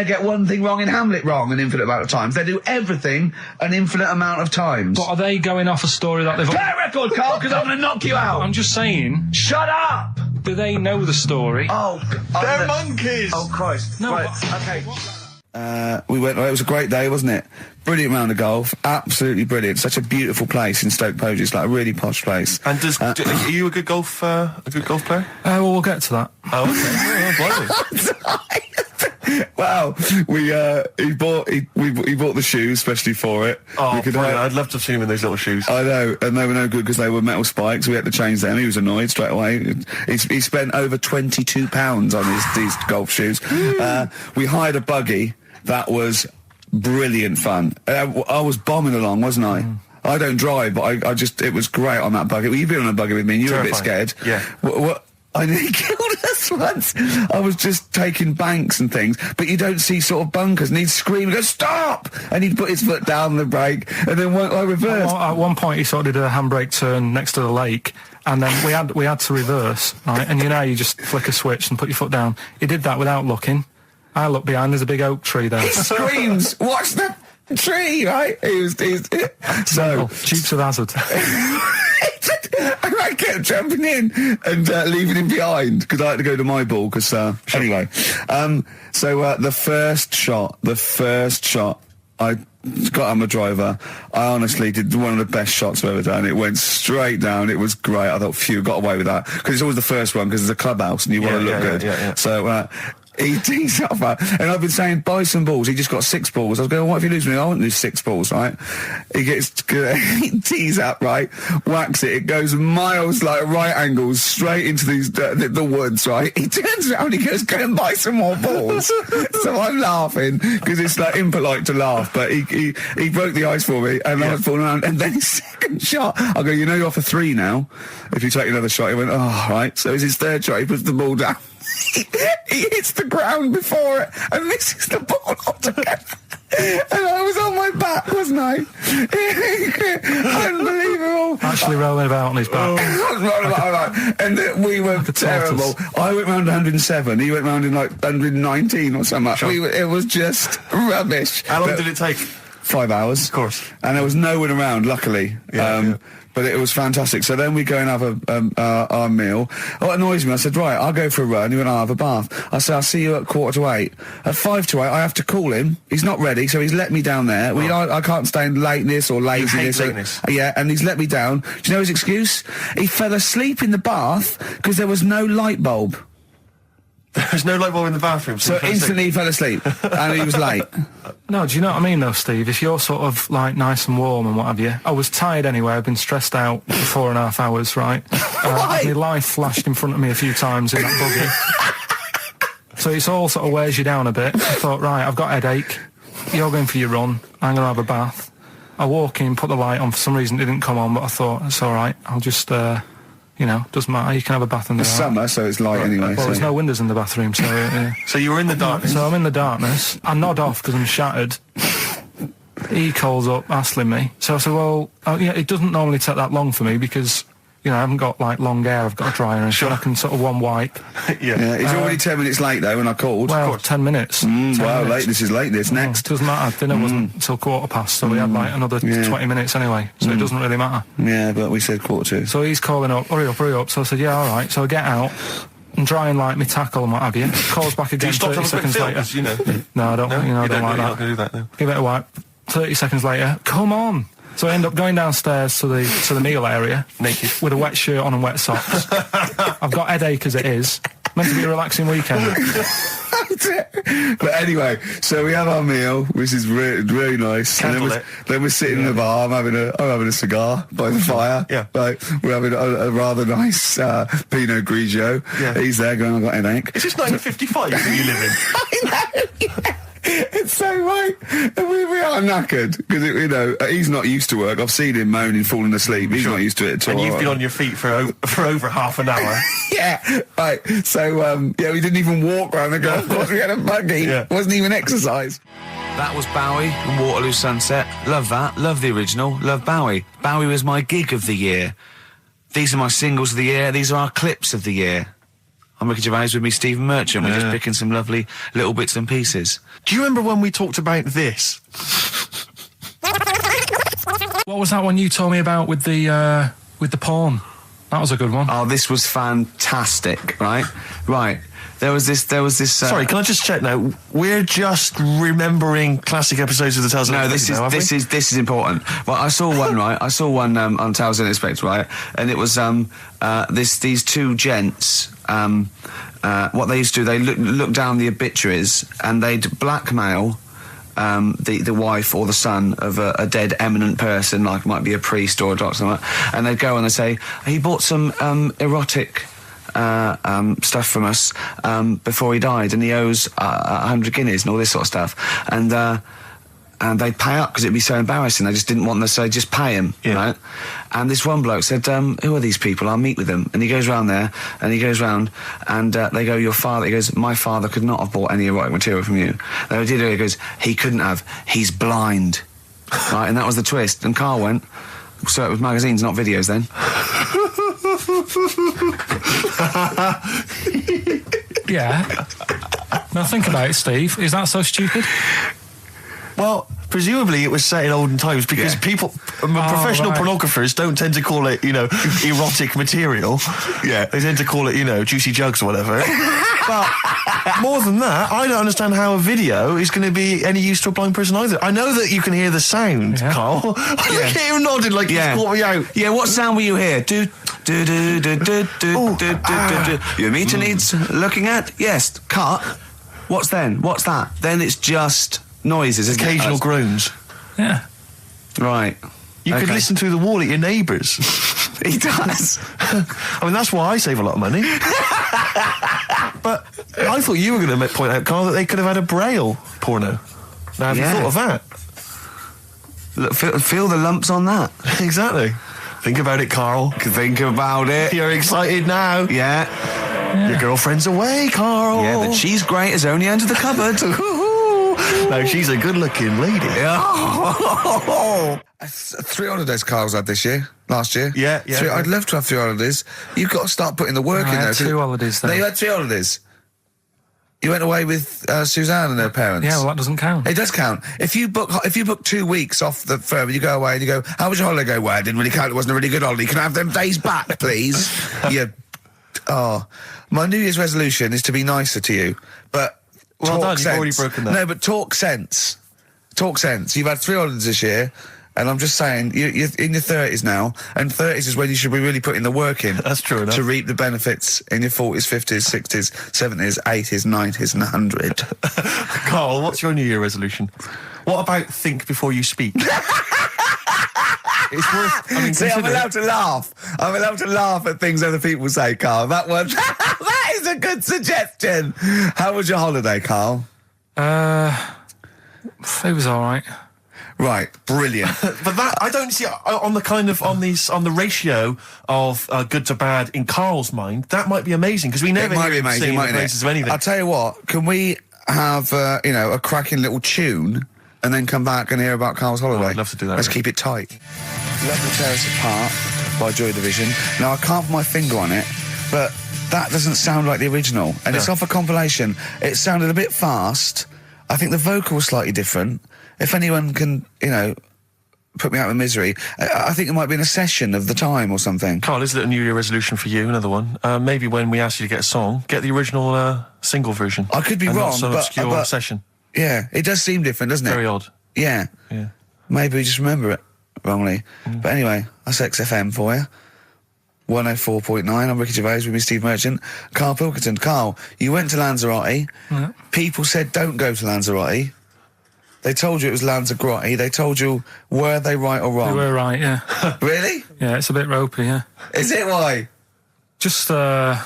get one thing wrong in Hamlet wrong an infinite amount of times. They do everything an infinite amount of times. But are they going off a story that they've... Play a record, Carl, because I'm going to knock you out. I'm just saying... Shut up! Do they know the story? Oh, They're monkeys! Oh, Christ. No, right, but- okay. We went. It was a great day, wasn't it? Brilliant round of golf. Absolutely brilliant. Such a beautiful place in Stoke Poges, like a really posh place. And are you a good golf player? Well, we'll get to that. Oh, okay. Wow, he bought the shoes especially for it. Oh, I'd love to have seen him in those little shoes. I know, and they were no good because they were metal spikes. We had to change them. He was annoyed straight away. He spent over £22 on these golf shoes. We hired a buggy that was brilliant fun. I was bombing along, wasn't I? I don't drive, but it was great on that buggy. Well, you've been on a buggy with me and you were a bit scared. Yeah. What? I nearly killed us once. I was just taking banks and things, but you don't see sort of bunkers, and he'd scream and go, stop! And he'd put his foot down the brake, and then I reversed. At one point, he sort of did a handbrake turn next to the lake, and then we had to reverse, right? And you know, you just flick a switch and put your foot down. He did that without looking. I looked behind, there's a big oak tree there. He screams, watch the tree, right? So Dukes of Hazzard. I kept jumping in and leaving him behind because I had to go to my ball. Anyway, so the first shot, I got on the driver. I honestly did one of the best shots I've ever done. It went straight down. It was great. I thought, phew, got away with that because it's always the first one because it's a clubhouse and you want to look good. Yeah. So. He tees up, and I've been saying, buy some balls. He just got 6 balls. I was going, what if you lose me? I won't lose 6 balls, right? He tees up, right? Whacks it. It goes miles, like right angles, straight into the woods, right? He turns around, he goes, go and buy some more balls. So I'm laughing, because it's like impolite to laugh, but he broke the ice for me, and I was falling around, and then his second shot, I go, you know you're off for 3 now, if you take another shot. He went, oh, right. So it's his third shot, he puts the ball down. He hits the ground before it and misses the ball altogether. And I was on my back, wasn't I? Unbelievable. Actually rolling about on his back. And we were terrible. I went round 107. He went round in like 119 or something. Sure. It was just rubbish. How long did it take? 5 hours. Of course. And there was no one around, luckily. But it was fantastic. So then we go and have our meal. What annoys me, I said, right, I'll go for a run. He went, I'll have a bath. I said, I'll see you at 7:45. At 7:55, I have to call him. He's not ready, so he's let me down there. I can't stand lateness or laziness. You hate lateness. Yeah, and he's let me down. Do you know his excuse? He fell asleep in the bath because there was no light bulb. There's no light bulb in the bathroom. So instantly he fell asleep. And he was late. No, do you know what I mean, though, Steve? If you're sort of, like, nice and warm and what have you... I was tired anyway. I've been stressed out for 4.5 hours, right? My life flashed in front of me a few times in that buggy. So it's all sort of wears you down a bit. I thought, right, I've got a headache. You're going for your run. I'm going to have a bath. I walk in, put the light on. For some reason, it didn't come on, but I thought, it's all right. I'll just doesn't matter. You can have a bath in the It's dark. summer, so it's light anyway. Well, there's no windows in the bathroom, so... So you were in the darkness. So I'm in the darkness. I nod off because I'm shattered. He calls up, hassling me. So I said, well, it doesn't normally take that long for me because... I haven't got, long hair, I've got a dryer and so I can sort of one wipe. Yeah, he's already 10 minutes late, though, when I called. Well, 10 minutes. 10 wow, minutes. late, this is late, this next. Doesn't matter, dinner wasn't until 1:15, so we had, another 20 minutes anyway, so it doesn't really matter. Yeah, but we said 1:45. So he's calling up, hurry up, so I said, yeah, alright, so I get out, and dry and my tackle and what have you, calls back again 30 seconds later. No, I don't, I don't like that. Do that now. Give it a wipe. 30 seconds later, come on! So I end up going downstairs to the meal area. Naked. With a wet shirt on and wet socks. I've got headache as it is. Meant to be a relaxing weekend. But anyway, so we have our meal, which is really nice. And then we're sitting in the bar. I'm having a cigar by the fire. Yeah. We're having a rather nice Pinot Grigio. Yeah. He's there going, I've got headache. Is this 1955 that you live in? I know, yeah. It's so right. And we are knackered because he's not used to work. I've seen him moaning, falling asleep. He's not used to it at all. And you've been on your feet for over half an hour. Yeah, right. So we didn't even walk round the golf course. We had a buggy. Yeah. Wasn't even exercise. That was Bowie and Waterloo Sunset. Love that. Love the original. Love Bowie. Bowie was my gig of the year. These are my singles of the year. These are our clips of the year. I'm Ricky Gervais, with me Stephen Merchant. We're just picking some lovely little bits and pieces. Do you remember when we talked about this? What was that one you told me about with the porn? That was a good one. Oh, this was fantastic, right? Right. There was this. Sorry, can I just check now? We're just remembering classic episodes of the Tales This is important. Well, I saw one, right? I saw one on Tales Unexpected, right? And it was these two gents. What they used to do, they look down the obituaries and they'd blackmail the wife or the son of a dead eminent person, like might be a priest or a doctor, something like that. And they'd go and they'd say, he bought some erotic stuff from us before he died, and he owes 100 guineas and all this sort of stuff. And they'd pay up because it'd be so embarrassing. They just didn't want them to say, just pay him, right? And this one bloke said, who are these people? I'll meet with them. And he goes round there, and they go, your father. He goes, my father could not have bought any erotic material from you. They did it. He goes, he couldn't have. He's blind. Right? And that was the twist. And Carl went, so it was magazines, not videos then. Yeah. Now think about it, Steve. Is that so stupid? Well, presumably it was set in olden times because people, professional pornographers don't tend to call it, erotic material. Yeah. They tend to call it, juicy jugs or whatever. But more than that, I don't understand how a video is going to be any use to a blind person either. I know that you can hear the sound, Carl. Look at him nodding like he's caught me out. Yeah, what sound were you hear? Do. Your meter needs looking at? Yes. Cut. What's then? What's that? Then it's just noises, occasional groans. Yeah. Right. You could listen through the wall at your neighbours. He does. I mean, that's why I save a lot of money. But I thought you were going to point out, Carl, that they could have had a Braille porno. Now, have you thought of that? Look, feel the lumps on that. Exactly. Think about it, Carl. Think about it. You're excited now. Yeah. Your girlfriend's away, Carl. Yeah, the cheese grate has only entered the cupboard. No, she's a good-looking lady. Oh. 3 holidays Carl's had last year. Yeah. I'd love to have 3 holidays. You've got to start putting the work in there. 2 holidays then. No, you had 3 holidays. You went away with Suzanne and her parents. Yeah, well, that doesn't count. It does count. If you book 2 weeks off the firm, you go away and you go, how was your holiday? Go, well, it didn't really count. It wasn't a really good holiday. Can I have them days back, please? My New Year's resolution is to be nicer to you, but well done, sense. You've already broken that. No, but talk sense. Talk sense. You've had 3 holidays this year, and I'm just saying, you're in your 30s now, and 30s is when you should be really putting the work in. That's true enough. To reap the benefits in your 40s, 50s, 60s, 70s, 80s, 90s, and 100. Carl, what's your New Year resolution? What about think before you speak? It's worth... See, I'm allowed to laugh. I'm allowed to laugh at things other people say, Carl. That one... that is a good suggestion. How was your holiday, Carl? It was all right. Right, brilliant. But that, I don't see, on the ratio of good to bad in Karl's mind, that might be amazing, because we never It might be hear him amazing, singing the mightn't it? praises of anything. I'll tell you what, can we have, a cracking little tune and then come back and hear about Karl's holiday? I'd love to do that. Let's keep it tight. Love to Tear Us Apart by Joy Division. Now, I can't put my finger on it, but that doesn't sound like the original. And it's off a compilation. It sounded a bit fast. I think the vocal was slightly different. If anyone can, put me out of misery, I think it might be in a session of the time or something. Karl, is it a New Year resolution for you? Another one. Maybe when we ask you to get a song, get the original single version. I could be and wrong, not some obscure session. Yeah, it does seem different, doesn't it? Very odd. Yeah. Yeah. Maybe we just remember it wrongly. But anyway, that's XFM for you. 104.9, I'm Ricky Gervais with me, Steve Merchant. Karl Pilkington. Karl, you went to Lanzarote. Yeah. People said don't go to Lanzarote. They told you it was Lanzarote. They told you, were they right or wrong? You were right, yeah. Really? Yeah, it's a bit ropey, yeah. Is it? Why? Just, out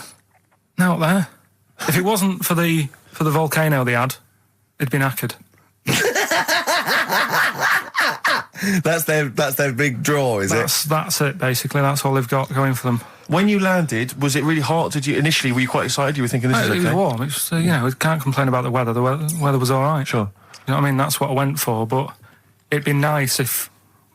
there. If it wasn't for the volcano they had, it'd been knackered. That's their big draw, is it? That's it, basically. That's all they've got going for them. When you landed, was it really hot? Initially, were you quite excited? You were thinking, this is okay? It was warm. It's, we can't complain about the weather. The weather was all right. Sure. You know what I mean? That's what I went for, but it'd be nice if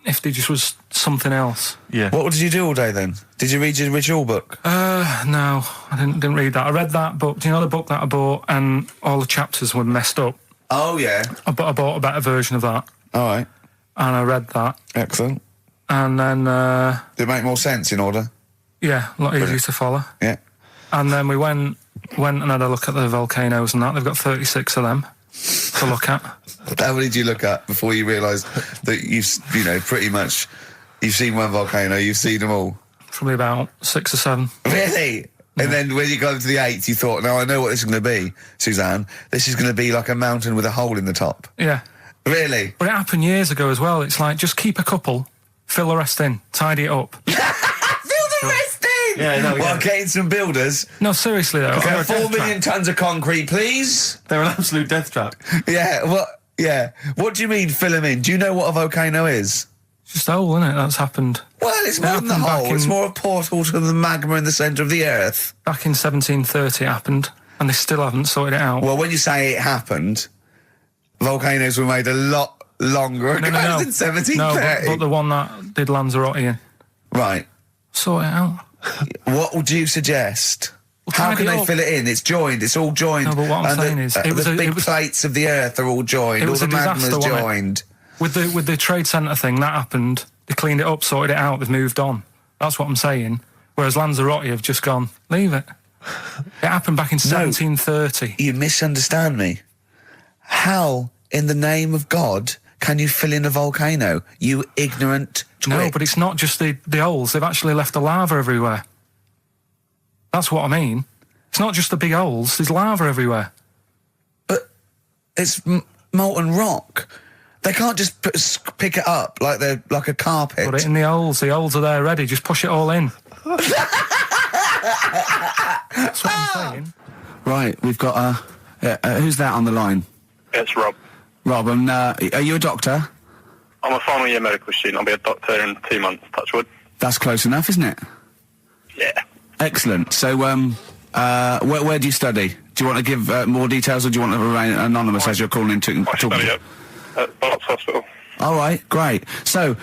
there just was something else. Yeah. What did you do all day then? Did you read your ritual book? No, I didn't read that. I read that book. Do you know the book that I bought and all the chapters were messed up? Oh, yeah. I bought a better version of that. All right. And I read that. Excellent. And then, Did it make more sense in order? yeah, a lot easier to follow. Yeah. And then we went and had a look at the volcanoes and that. They've got 36 of them to look at. How many did you look at before you realised that pretty much, you've seen one volcano, you've seen them all? Probably about 6 or 7. Really? Yeah. And then when you got to the 8th, you thought, now I know what this is going to be, Suzanne. This is going to be like a mountain with a hole in the top. Yeah. Really? But it happened years ago as well. It's like, just keep a couple, fill the rest in, tidy it up. Fill the rest in! Yeah, no, Well, getting some builders. No, seriously though. Okay, 4 million tons of concrete, please. They're an absolute death trap. Yeah, what do you mean fill them in? Do you know what a volcano is? It's just a hole, isn't it? That's happened. Well, it's more than the hole. It's more a portal to the magma in the centre of the earth. Back in 1730 it happened, and they still haven't sorted it out. Well, when you say it happened, volcanoes were made a lot longer ago than 1730. No, but the one that did Lanzarote in. Right. Sort it out. What would you suggest? Well, How tidy can it they up. fill it in? It's joined. It's all joined. No, but what I'm saying is, the big plates of the earth are all joined. It All was the a disaster, magma's wasn't it? joined. With the trade centre thing, that happened. They cleaned it up, sorted it out, they've moved on. That's what I'm saying. Whereas Lanzarote have just gone, leave it. It happened back in 1730. You misunderstand me. How, in the name of God, can you fill in a volcano? You ignorant twit. No, but it's not just the holes. They've actually left the lava everywhere. That's what I mean. It's not just the big holes. There's lava everywhere. But it's molten rock. They can't just pick it up like they're like a carpet. Put it in the holes. The holes are there ready. Just push it all in. That's what I'm saying. Right, we've got who's that on the line? It's Rob. Rob, and are you a doctor? I'm a final year medical student. I'll be a doctor in 2 months, touch wood. That's close enough, isn't it? Yeah. Excellent. So, where do you study? Do you want to give more details, or do you want to remain anonymous as you're calling in to I study at Barts Hospital. All right, great. So,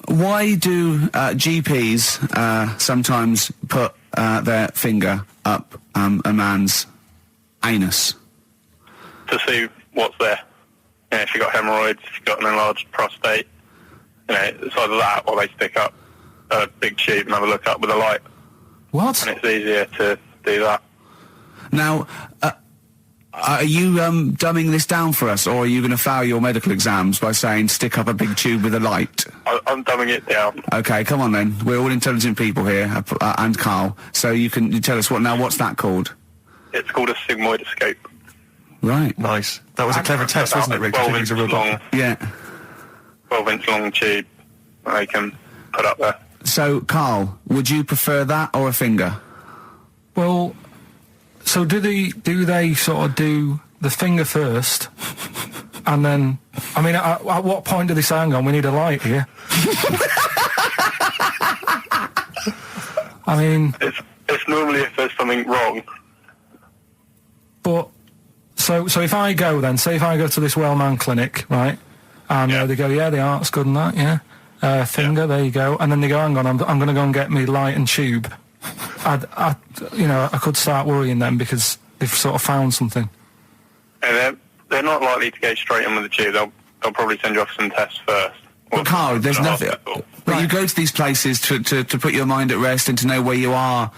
why do GPs sometimes put their finger up a man's anus? To see what's there. If you've got hemorrhoids, if you've got an enlarged prostate, it's either that or they stick up a big tube and have a look up with a light. What? And it's easier to do that. Now, are you dumbing this down for us, or are you going to fail your medical exams by saying stick up a big tube with a light? I'm dumbing it down. Okay, come on then. We're all intelligent people here, and Karl. So you tell us what's that called? It's called a sigmoidoscope. Right. Nice. That was a clever test, wasn't it, Rick? 12-inch long, Yeah. 12-inch long tube that they can put up there. So, Karl, would you prefer that or a finger? Well, so do they sort of do the finger first, And then, I mean, at what point do they say, hang on, we need a light here? I mean... It's normally if there's something wrong. But, so if I go then, say if I go to this Wellman clinic, right, and they go, yeah, the art's good and that, yeah, finger, there you go, and then they go, hang on, I'm going to go and get me light and tube. I could start worrying then because they've sort of found something. And they're not likely to go straight in with the tube. They'll probably send you off some tests first. But Karl, there's nothing. But you go to these places to put your mind at rest and to know where you are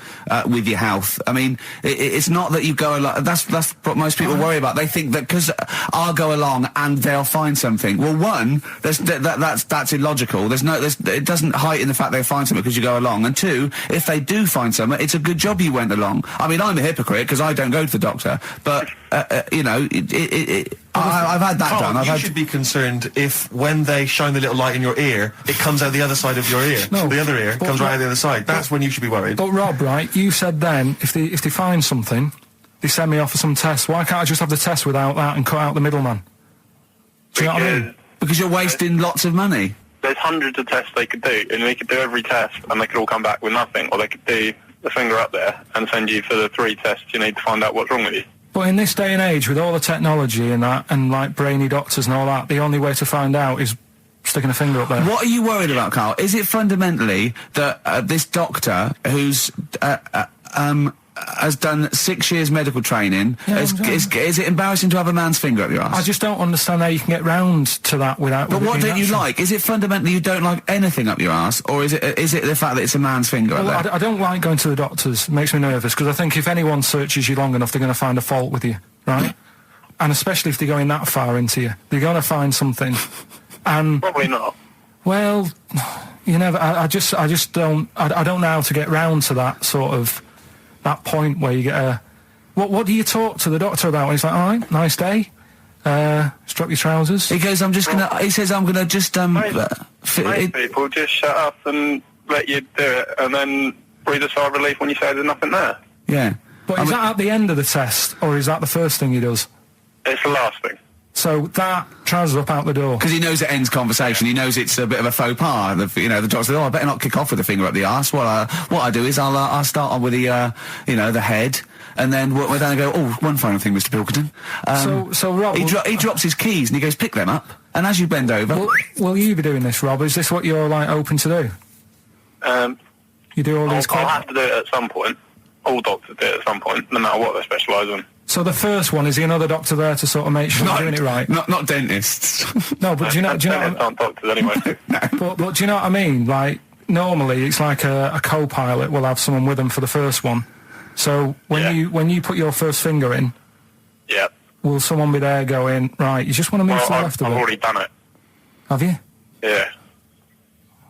with your health. I mean, it's not that you go along. That's what most people worry about. They think that because I'll go along and they'll find something. Well, one, that's illogical. It doesn't heighten the fact they'll find something because you go along. And two, if they do find something, it's a good job you went along. I mean, I'm a hypocrite because I don't go to the doctor, but I've had that done. You should be concerned if when they shine the little light in your ear, it comes out the other side of your ear. No, the other ear comes right out the other side. That's when you should be worried. But Rob, right, you said then, if they find something, they send me off for some tests. Why can't I just have the test without that and cut out the middleman? Do you know what I mean? Because you're wasting lots of money. There's hundreds of tests they could do, and they could do every test, and they could all come back with nothing. Or they could do the finger up there and send you for the 3 tests you need to find out what's wrong with you. But in this day and age, with all the technology and that, and like brainy doctors and all that, the only way to find out is sticking a finger up there. What are you worried about, Karl? Is it fundamentally that this doctor who's has done 6 years medical training, is it embarrassing to have a man's finger up your ass? I just don't understand how you can get round to that without... But what don't you like? Is it fundamentally you don't like anything up your ass, or is it the fact that it's a man's finger up there? I don't like going to the doctors. It makes me nervous, because I think if anyone searches you long enough, they're going to find a fault with you, right? And especially if they're going that far into you. They're going to find something. And... Probably not. Well, you never... I just don't... I don't know how to get round to that sort of... that point where you get a... What do you talk to the doctor about? He's like, all right, nice day. Strap your trousers. He goes, he says, I'm gonna just, Most people just shut up and let you do it, and then breathe a sigh of relief when you say there's nothing there. Yeah. But is that at the end of the test, or is that the first thing he does? It's the last thing. So that trousers up out the door. Because he knows it ends conversation. He knows it's a bit of a faux pas. The doctor says, "Oh, I better not kick off with the finger up the arse." What I do is I'll start on with the the head, and then we're down and go. Oh, one final thing, Mr. Pilkington. So Rob, he drops his keys and he goes, "Pick them up." And as you bend over, will you be doing this, Rob? Is this what you're like open to do? You do all these. I'll have to do it at some point. All doctors do it at some point, no matter what they specialise in. So the first one, is he another doctor there to sort of make sure you're doing it right? Not dentists. No, but do you know? Dentists aren't doctors anyway. No. But do you know what I mean? Like normally, it's like a co-pilot will have someone with them for the first one. So when you put your first finger in, will someone be there going, right? You just want to move to the left of it? I've already done it. Have you? Yeah.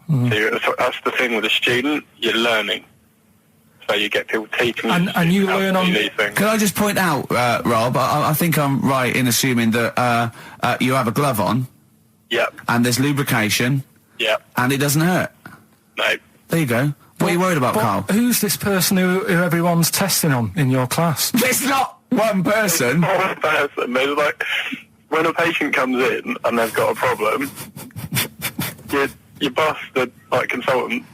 So that's the thing with a student. You're learning. So you get people teaching you. And you learn on... these things. Can I just point out, Rob, I think I'm right in assuming that you have a glove on. Yep. And there's lubrication. Yep. And it doesn't hurt. No. There you go. What are you worried about, Karl? Who's this person who everyone's testing on in your class? It's not one person. It's not one person. There's like... When a patient comes in and they've got a problem, your boss, the consultant,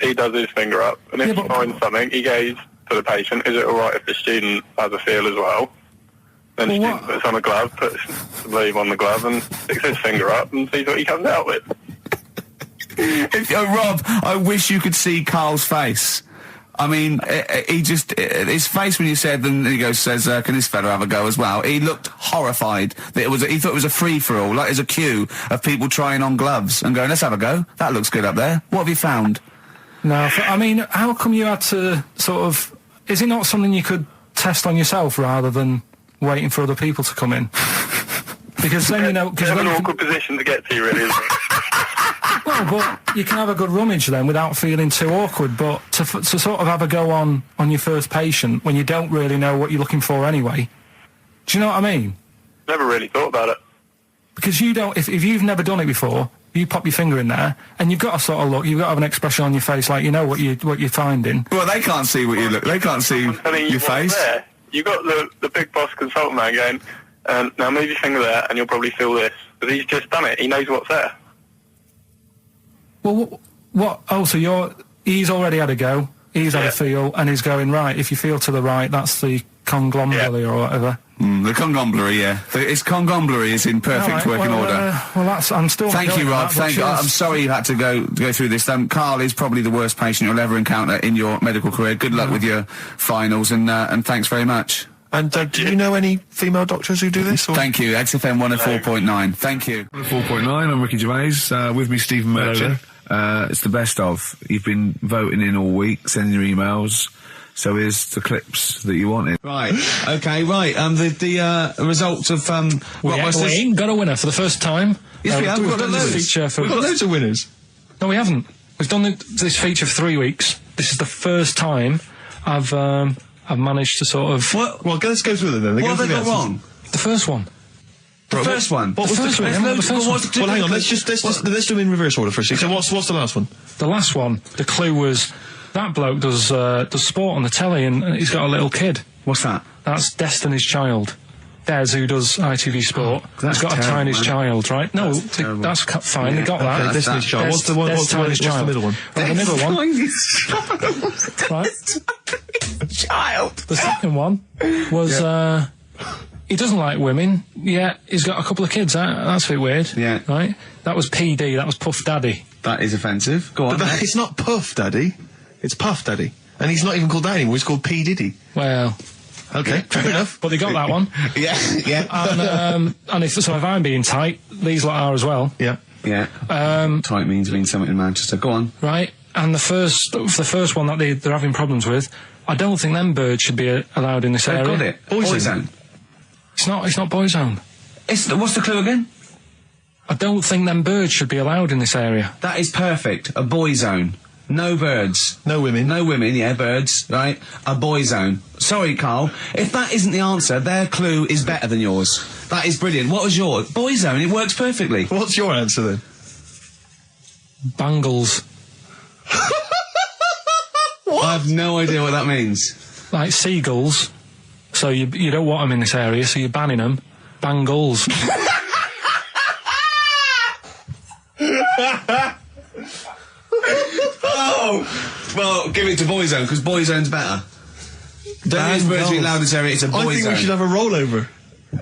he does his finger up, and if he finds something, he goes to the patient, is it alright if the student has a feel as well? Then the student puts on a glove, puts the leave on the glove, and sticks his finger up and sees what he comes out with. Rob, I wish you could see Karl's face. I mean, his face when you said, and he says, can this fella have a go as well? He looked horrified. That he thought it was a free-for-all, like there's a queue of people trying on gloves and going, let's have a go. That looks good up there. What have you found? No, I mean, how come you had to sort of... Is it not something you could test on yourself rather than waiting for other people to come in? Because then, It's an awkward position to get to, really, isn't it? Well, but you can have a good rummage then without feeling too awkward, but to sort of have a go on your first patient when you don't really know what you're looking for anyway. Do you know what I mean? Never really thought about it. Because you don't... If you've never done it before... You pop your finger in there, and you've got to sort of look. You've got to have an expression on your face, like you know what you're finding. Well, they can't see what you look. They can't see your face. There. You got the big boss consultant man going, Now move your finger there, and you'll probably feel this. But he's just done it. He knows what's there. Well, what? Oh, so he's already had a go. He's had a feel, and he's going, right, if you feel to the right, that's the conglomeracy or whatever. The conglomeracy, yeah. Its conglomeracy is in perfect working order. I'm still. Thank you, Rob. I'm sorry you had to go through this. Carl is probably the worst patient you'll ever encounter in your medical career. Good luck with your finals, and thanks very much. And do you know any female doctors who do this? Or? Thank you. XFM 104.9. Thank you. 104.9. I'm Ricky Gervais. With me, Stephen Merchant. It's the best of. You've been voting in all week, sending your emails. So here's the clips that you wanted. Right. Okay. Right. The results of Rockbusters. We ain't got a winner for the first time. Yes, we have. We've got loads. We've got loads of winners. No, we haven't. We've done this feature for 3 weeks. This is the first time I've managed to sort of. Well, let's go through them then. What have they got wrong? The first one. The first one. What was the first one? Well, hang on. Let's do them in reverse order for a second. So what's the last one? The last one. The clue was that bloke does sport on the telly and he's got a little kid. What's that? That's Destiny's Child. Des, who does ITV Sport, has got a Tiny's Child, right? No, that's fine. They got that. Okay, Destiny's Child. What's the middle one? Well, the middle one. Right. Child. The second one was he doesn't like women. Yeah, he's got a couple of kids. That's a bit weird. Yeah. Right. That was PD. That was Puff Daddy. That is offensive. Go on. But it's not Puff Daddy. It's Puff Daddy. And he's not even called that anymore. He's called P. Diddy. Well. Okay, fair enough. But they got that one. Yeah. And if I'm being tight, these lot are as well. Yeah. Yeah. Tight means something in Manchester. Go on. Right. And the first one that they're having problems with, I don't think them birds should be allowed in this area. Got it. Boyzone. It's not Boyzone. What's the clue again? I don't think them birds should be allowed in this area. That is perfect. A boyzone. No birds. No women. No women, yeah, birds, right? A boyzone. Sorry, Carl. If that isn't the answer, their clue is better than yours. That is brilliant. What was yours? Boyzone. It works perfectly. What's your answer then? Bangles. What? I have no idea what that means. Like seagulls. So you don't want them in this area, so you're banning them. Bangles. Oh! Well, give it to Boyzone, because Boyzone's better. Don't use birds being allowed in this area, it's a Boyzone. I think we should have a rollover.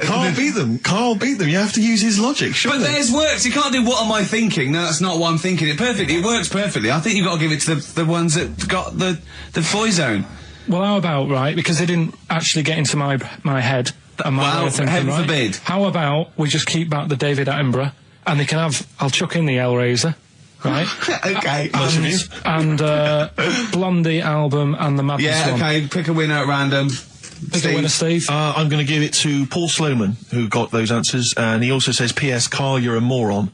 Carl beat them. Carl beat them. You have to use his logic, surely. But theirs works. You can't do what am I thinking. No, that's not what I'm thinking. It perfectly. It works perfectly. I think you've got to give it to the ones that got the Boyzone. Well, how about, right, because they didn't actually get into my head and my way of thinking, heaven right? forbid. How about we just keep back the David Attenborough, and they can have, I'll chuck in the Hellraiser, right? Okay. And Blondie album and the Madness one. Yeah, okay, pick a winner at random. Pick a winner, Steve. I'm going to give it to Paul Sloman, who got those answers, and he also says, P.S. Carl, you're a moron.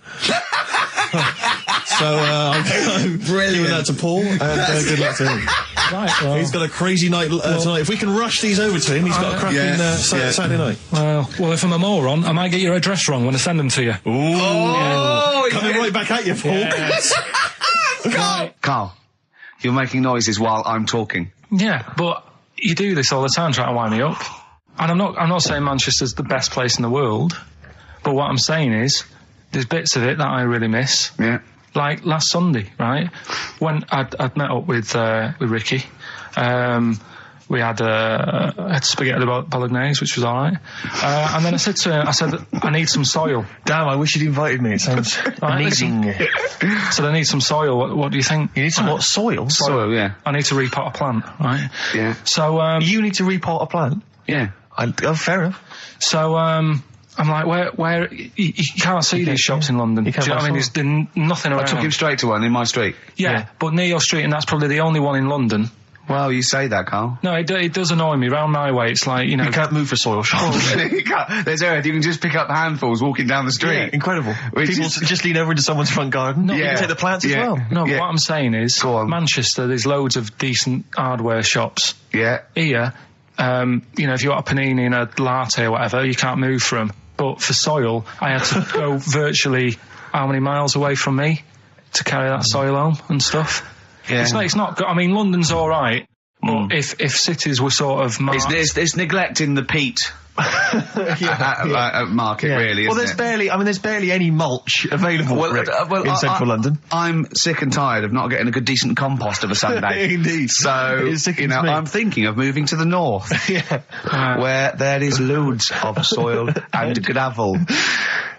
So, I'm giving that to Paul, and good luck to him. Right, well, he's got a crazy night tonight. If we can rush these over to him, he's got a cracking Saturday night. Well, if I'm a moron, I might get your address wrong when I send them to you. Ooh. Coming right back at you, Paul. Yes. Carl, you're making noises while I'm talking. Yeah, but you do this all the time trying to wind me up. And I'm not saying Manchester's the best place in the world, but what I'm saying is there's bits of it that I really miss. Yeah. Like last Sunday, right? When I'd met up with Ricky, we had spaghetti bolognese, which was all right. And then I said to him, I need some soil. Damn, I wish you'd invited me. It sounds amazing. So I need some soil. What do you think? You need some what? Soil? Soil, yeah. I need to repot a plant, right? Yeah. So you need to repot a plant? Yeah. Fair enough. So I'm like, where you can't see these shops in London. Do you know what I mean? There's nothing around. I took him straight to one in my street. Yeah, but near your street, and that's probably the only one in London. Well, you say that, Carl. No, it does annoy me. Round my way, it's like, you know... You can't move for soil shops. There's Earth, you can just pick up handfuls walking down the street. Yeah, incredible. People just lean over into someone's front garden. No, you can take the plants as well. No, but what I'm saying is, Manchester, there's loads of decent hardware shops. Yeah. Here, you know, if you want a panini and a latte or whatever, you can't move for them. But for soil, I had to go virtually how many miles away from me to carry that soil home and stuff. Yeah. It's not. I mean, London's all right, but if cities were sort of marked, it's neglecting the peat market, really. Well, isn't there's barely any mulch available Rick, in central London. I'm sick and tired of not getting a good decent compost of a Sunday. Indeed. So I'm thinking of moving to the north, where there is loads of soil and gravel.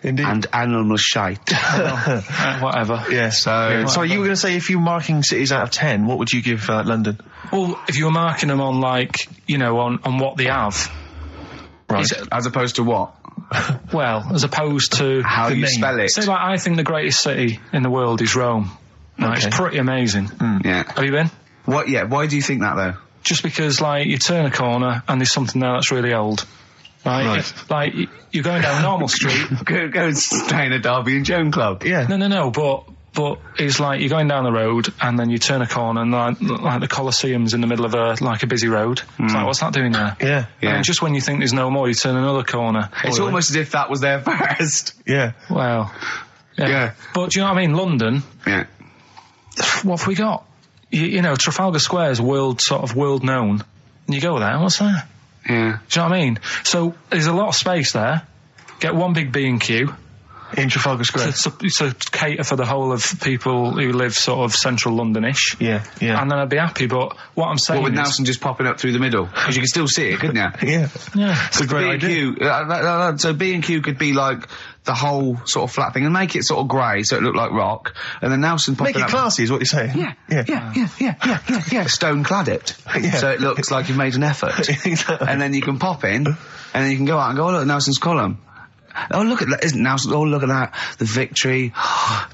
Indeed. And animal shite. Whatever. Yeah. So you were going to say, if you were marking cities out of 10, what would you give London? Well, if you were marking them on, like, on what they have. Right. As opposed to what? Well, as opposed to how you spell it. Say, like, I think the greatest city in the world is Rome. Right? Okay. It's pretty amazing. Yeah. Have you been? What? Yeah. Why do you think that, though? Just because, like, you turn a corner and there's something there that's really old. Right. Like, you're going down Normal Street. go and stay in a Derby and Joan club. Yeah. No. But it's like you're going down the road and then you turn a corner and like the Colosseum's in the middle of a busy road. It's like, what's that doing there? Yeah. And just when you think there's no more, you turn another corner. It's almost as if that was there first. Yeah. Well. Yeah. But do you know what I mean? London. Yeah. What have we got? You know, Trafalgar Square's world known. And you go there, what's there? Yeah. Do you know what I mean? So there's a lot of space there. Get one big B&Q. In Trafalgar Square. To cater for the whole of people who live sort of central Londonish. Yeah. And then I'd be happy, but what I'm saying with Nelson just popping up through the middle? Because you can still see it, couldn't you? Yeah. It's a great idea. So B&Q could be like the whole sort of flat thing and make it sort of grey so it looked like rock, and then Nelson popping up. Make it classy is what you're saying. Yeah. Stone clad it. So it looks like you've made an effort. Exactly. And then you can pop in, and then you can go out and go, oh, look, Nelson's column. Oh, look at that. Isn't Nelson? Oh, look at that. The victory.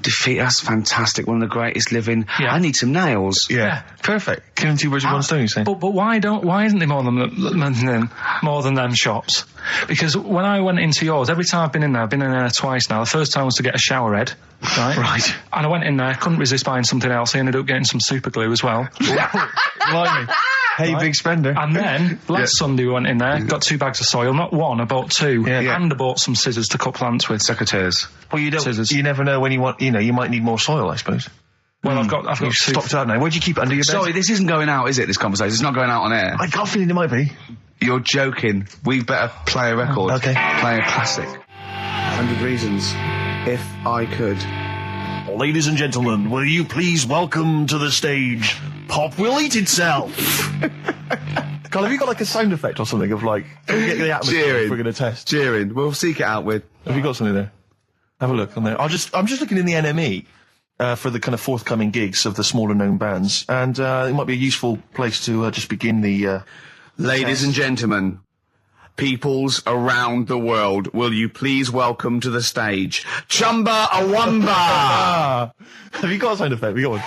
Defeat. That's fantastic. One of the greatest living. Yeah. I need some nails. Yeah. Perfect. Killing two birds with one stone, you say? But why isn't there more than them shops? Because when I went into yours, every time I've been in there twice now. The first time was to get a shower head. Right. And I went in there, couldn't resist buying something else. I ended up getting some super glue as well. Blimey. Hey, big spender. And then, last Sunday we went in there, got 2 bags of soil, not one, I bought 2. And I bought some scissors to cut plants with. Secateurs. Well, Scissors. You never know when you want, you might need more soil, I suppose. Well, I've got You've stocked out now. Where'd you keep it under your bed? Sorry, this isn't going out, is it, this conversation? It's not going out on air. I got a feeling it might be. You're joking. We better play a record. Okay. Play a classic. 100 Reasons. If I Could. Ladies and gentlemen, will you please welcome to the stage Pop Will Eat Itself? Carl, have you got like a sound effect or something of like, get the atmosphere cheering. We're going to test? Cheering. We'll seek it out with. Have you got something there? Have a look on there. I'm just looking in the NME for the kind of forthcoming gigs of the smaller known bands, and it might be a useful place to just begin the. Ladies and gentlemen, peoples around the world, will you please welcome to the stage Chumba Awamba? Have you got a sound effect? We got one.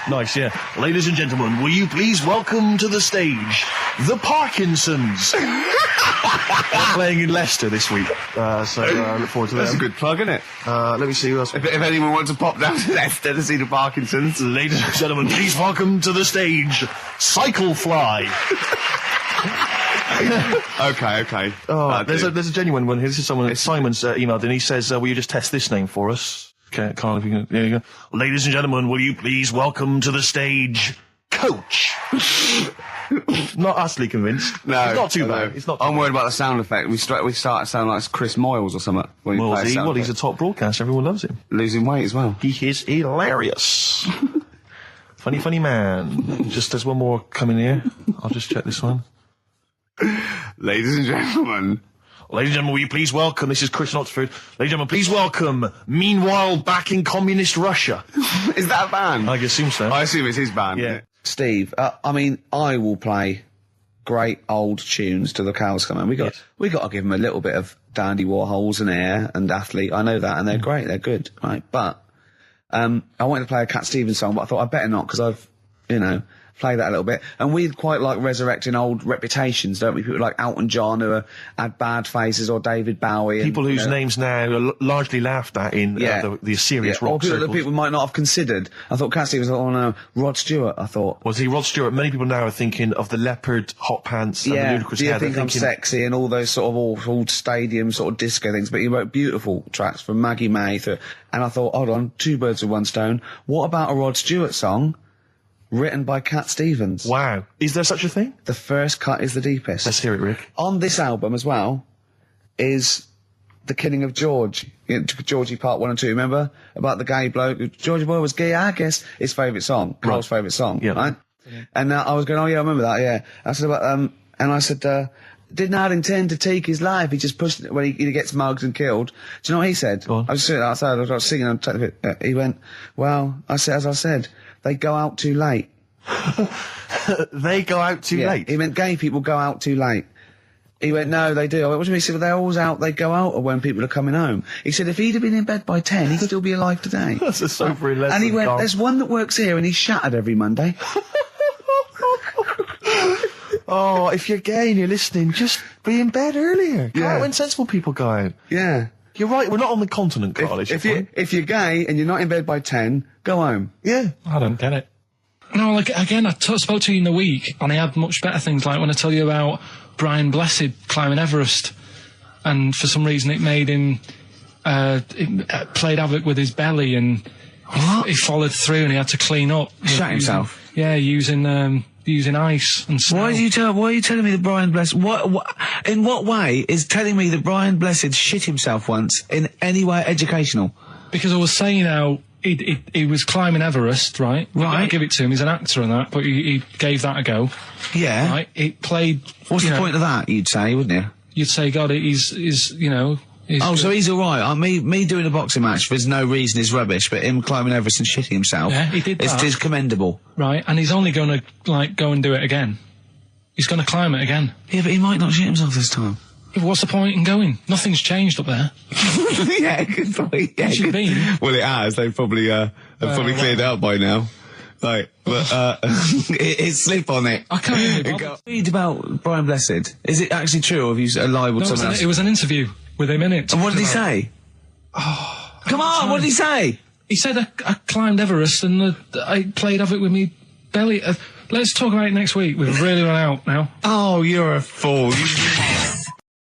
Nice, yeah. Ladies and gentlemen, will you please welcome to the stage the Parkinsons? They're playing in Leicester this week, so I look forward to that. That's a good plug, isn't it? Let me see who else. If anyone wants to pop down to Leicester to see the Parkinsons. Ladies and gentlemen, please welcome to the stage Cyclefly. Okay. Oh, there's a genuine one here. This is someone. Simon's emailed and he says, "Will you just test this name for us?" Okay, Carl, if you can. There you go. Ladies and gentlemen, will you please welcome to the stage Coach? Not utterly convinced. No, it's not too bad. It's not. I'm worried about the sound effect. We start to sound like Chris Moyles or something. Well, he's a top broadcaster. Everyone loves him. Losing weight as well. He is hilarious. funny man. Just there's one more coming here. I'll just check this one. Ladies and gentlemen, will you please welcome, this is Chris in Oxford, ladies and gentlemen, please welcome, Meanwhile Back in Communist Russia. Is that a band? I assume so. I assume it's his band. Yeah. Steve, I will play great old tunes to the cows come home. We got to give them a little bit of Dandy Warhols and Air and Athlete. I know that, and they're great, they're good, right? But, I wanted to play a Cat Stevens song, but I thought I'd better not, because I've, play that a little bit. And we quite like resurrecting old reputations, don't we? People like Elton John who had bad faces, or David Bowie. People whose names now are largely laughed at in the serious rock circles. Or people that people might not have considered. I thought Cat Stevens, oh no, Rod Stewart, I thought. Was he Rod Stewart? Many people now are thinking of the leopard hot pants and the ludicrous hair. I think I'm sexy and all those sort of awful stadium sort of disco things, but he wrote beautiful tracks from Maggie May and I thought, hold on, 2 birds with one stone. What about a Rod Stewart song written by Cat Stevens? Wow. Is there such a thing? The first cut is the deepest. Let's hear it, Rick. On this album as well, is the killing of George. Georgie Part 1 and 2, remember? About the gay bloke. Georgie Boy was gay, I guess. His favourite song. Carl's favourite song, right? And I was going, oh yeah, I remember that, yeah. I said about, and I said, did not intend to take his life. He just pushed it when he gets mugged and killed. Do you know what he said? I was sitting outside, I was singing, he went, well, as I said, they go out too late. They go out too late? He meant gay people go out too late. He went, no, they do. I went, what do you mean? He said, well, they're always out, they go out when people are coming home. He said, if he'd have been in bed by 10, he'd still be alive today. That's a sobering lesson. And he went, Carl. there's one that works here and he's shattered every Monday. Oh, if you're gay and you're listening, just be in bed earlier. Yeah. When sensible people go out. Yeah. You're right, we're not on the continent, Carl, If you're gay and you're not in bed by 10, go home. Yeah. I don't get it. No, like, again, I spoke to you in the week, and I had much better things, like when I tell you about Brian Blessed climbing Everest, and for some reason it made him, it played havoc with his belly, and he followed through and he had to clean up. Shut himself? Yeah, using ice and snow. Why are you telling me that Brian Blessed, in what way is telling me that Brian Blessed shit himself once in any way educational? Because I was saying how he was climbing Everest, right? Right. I give it to him, he's an actor and that, but he gave that a go. Yeah. Right? It played... What's the point of that, you'd say, wouldn't you? You'd say, God, he's you know... So he's alright. Me doing a boxing match, there's no reason is rubbish, but him climbing Everest and shitting himself... Yeah, he did that. It's commendable. Right, and he's only going to, like, go and do it again. He's going to climb it again. Yeah, but he might not shit himself this time. Yeah, what's the point in going? Nothing's changed up there. Yeah, good point. Yeah, What's it been? Well, it has. They've probably cleared it up by now. Right, but it's slip on it. I can't even read about Brian Blessed. Is it actually true, or have you libelled someone else? It was an interview with him in it. And what did he say? Oh, come on, what did he say? He said I climbed Everest and I played havoc with me belly. Let's talk about it next week. We've really run out now. Oh, you're a fool.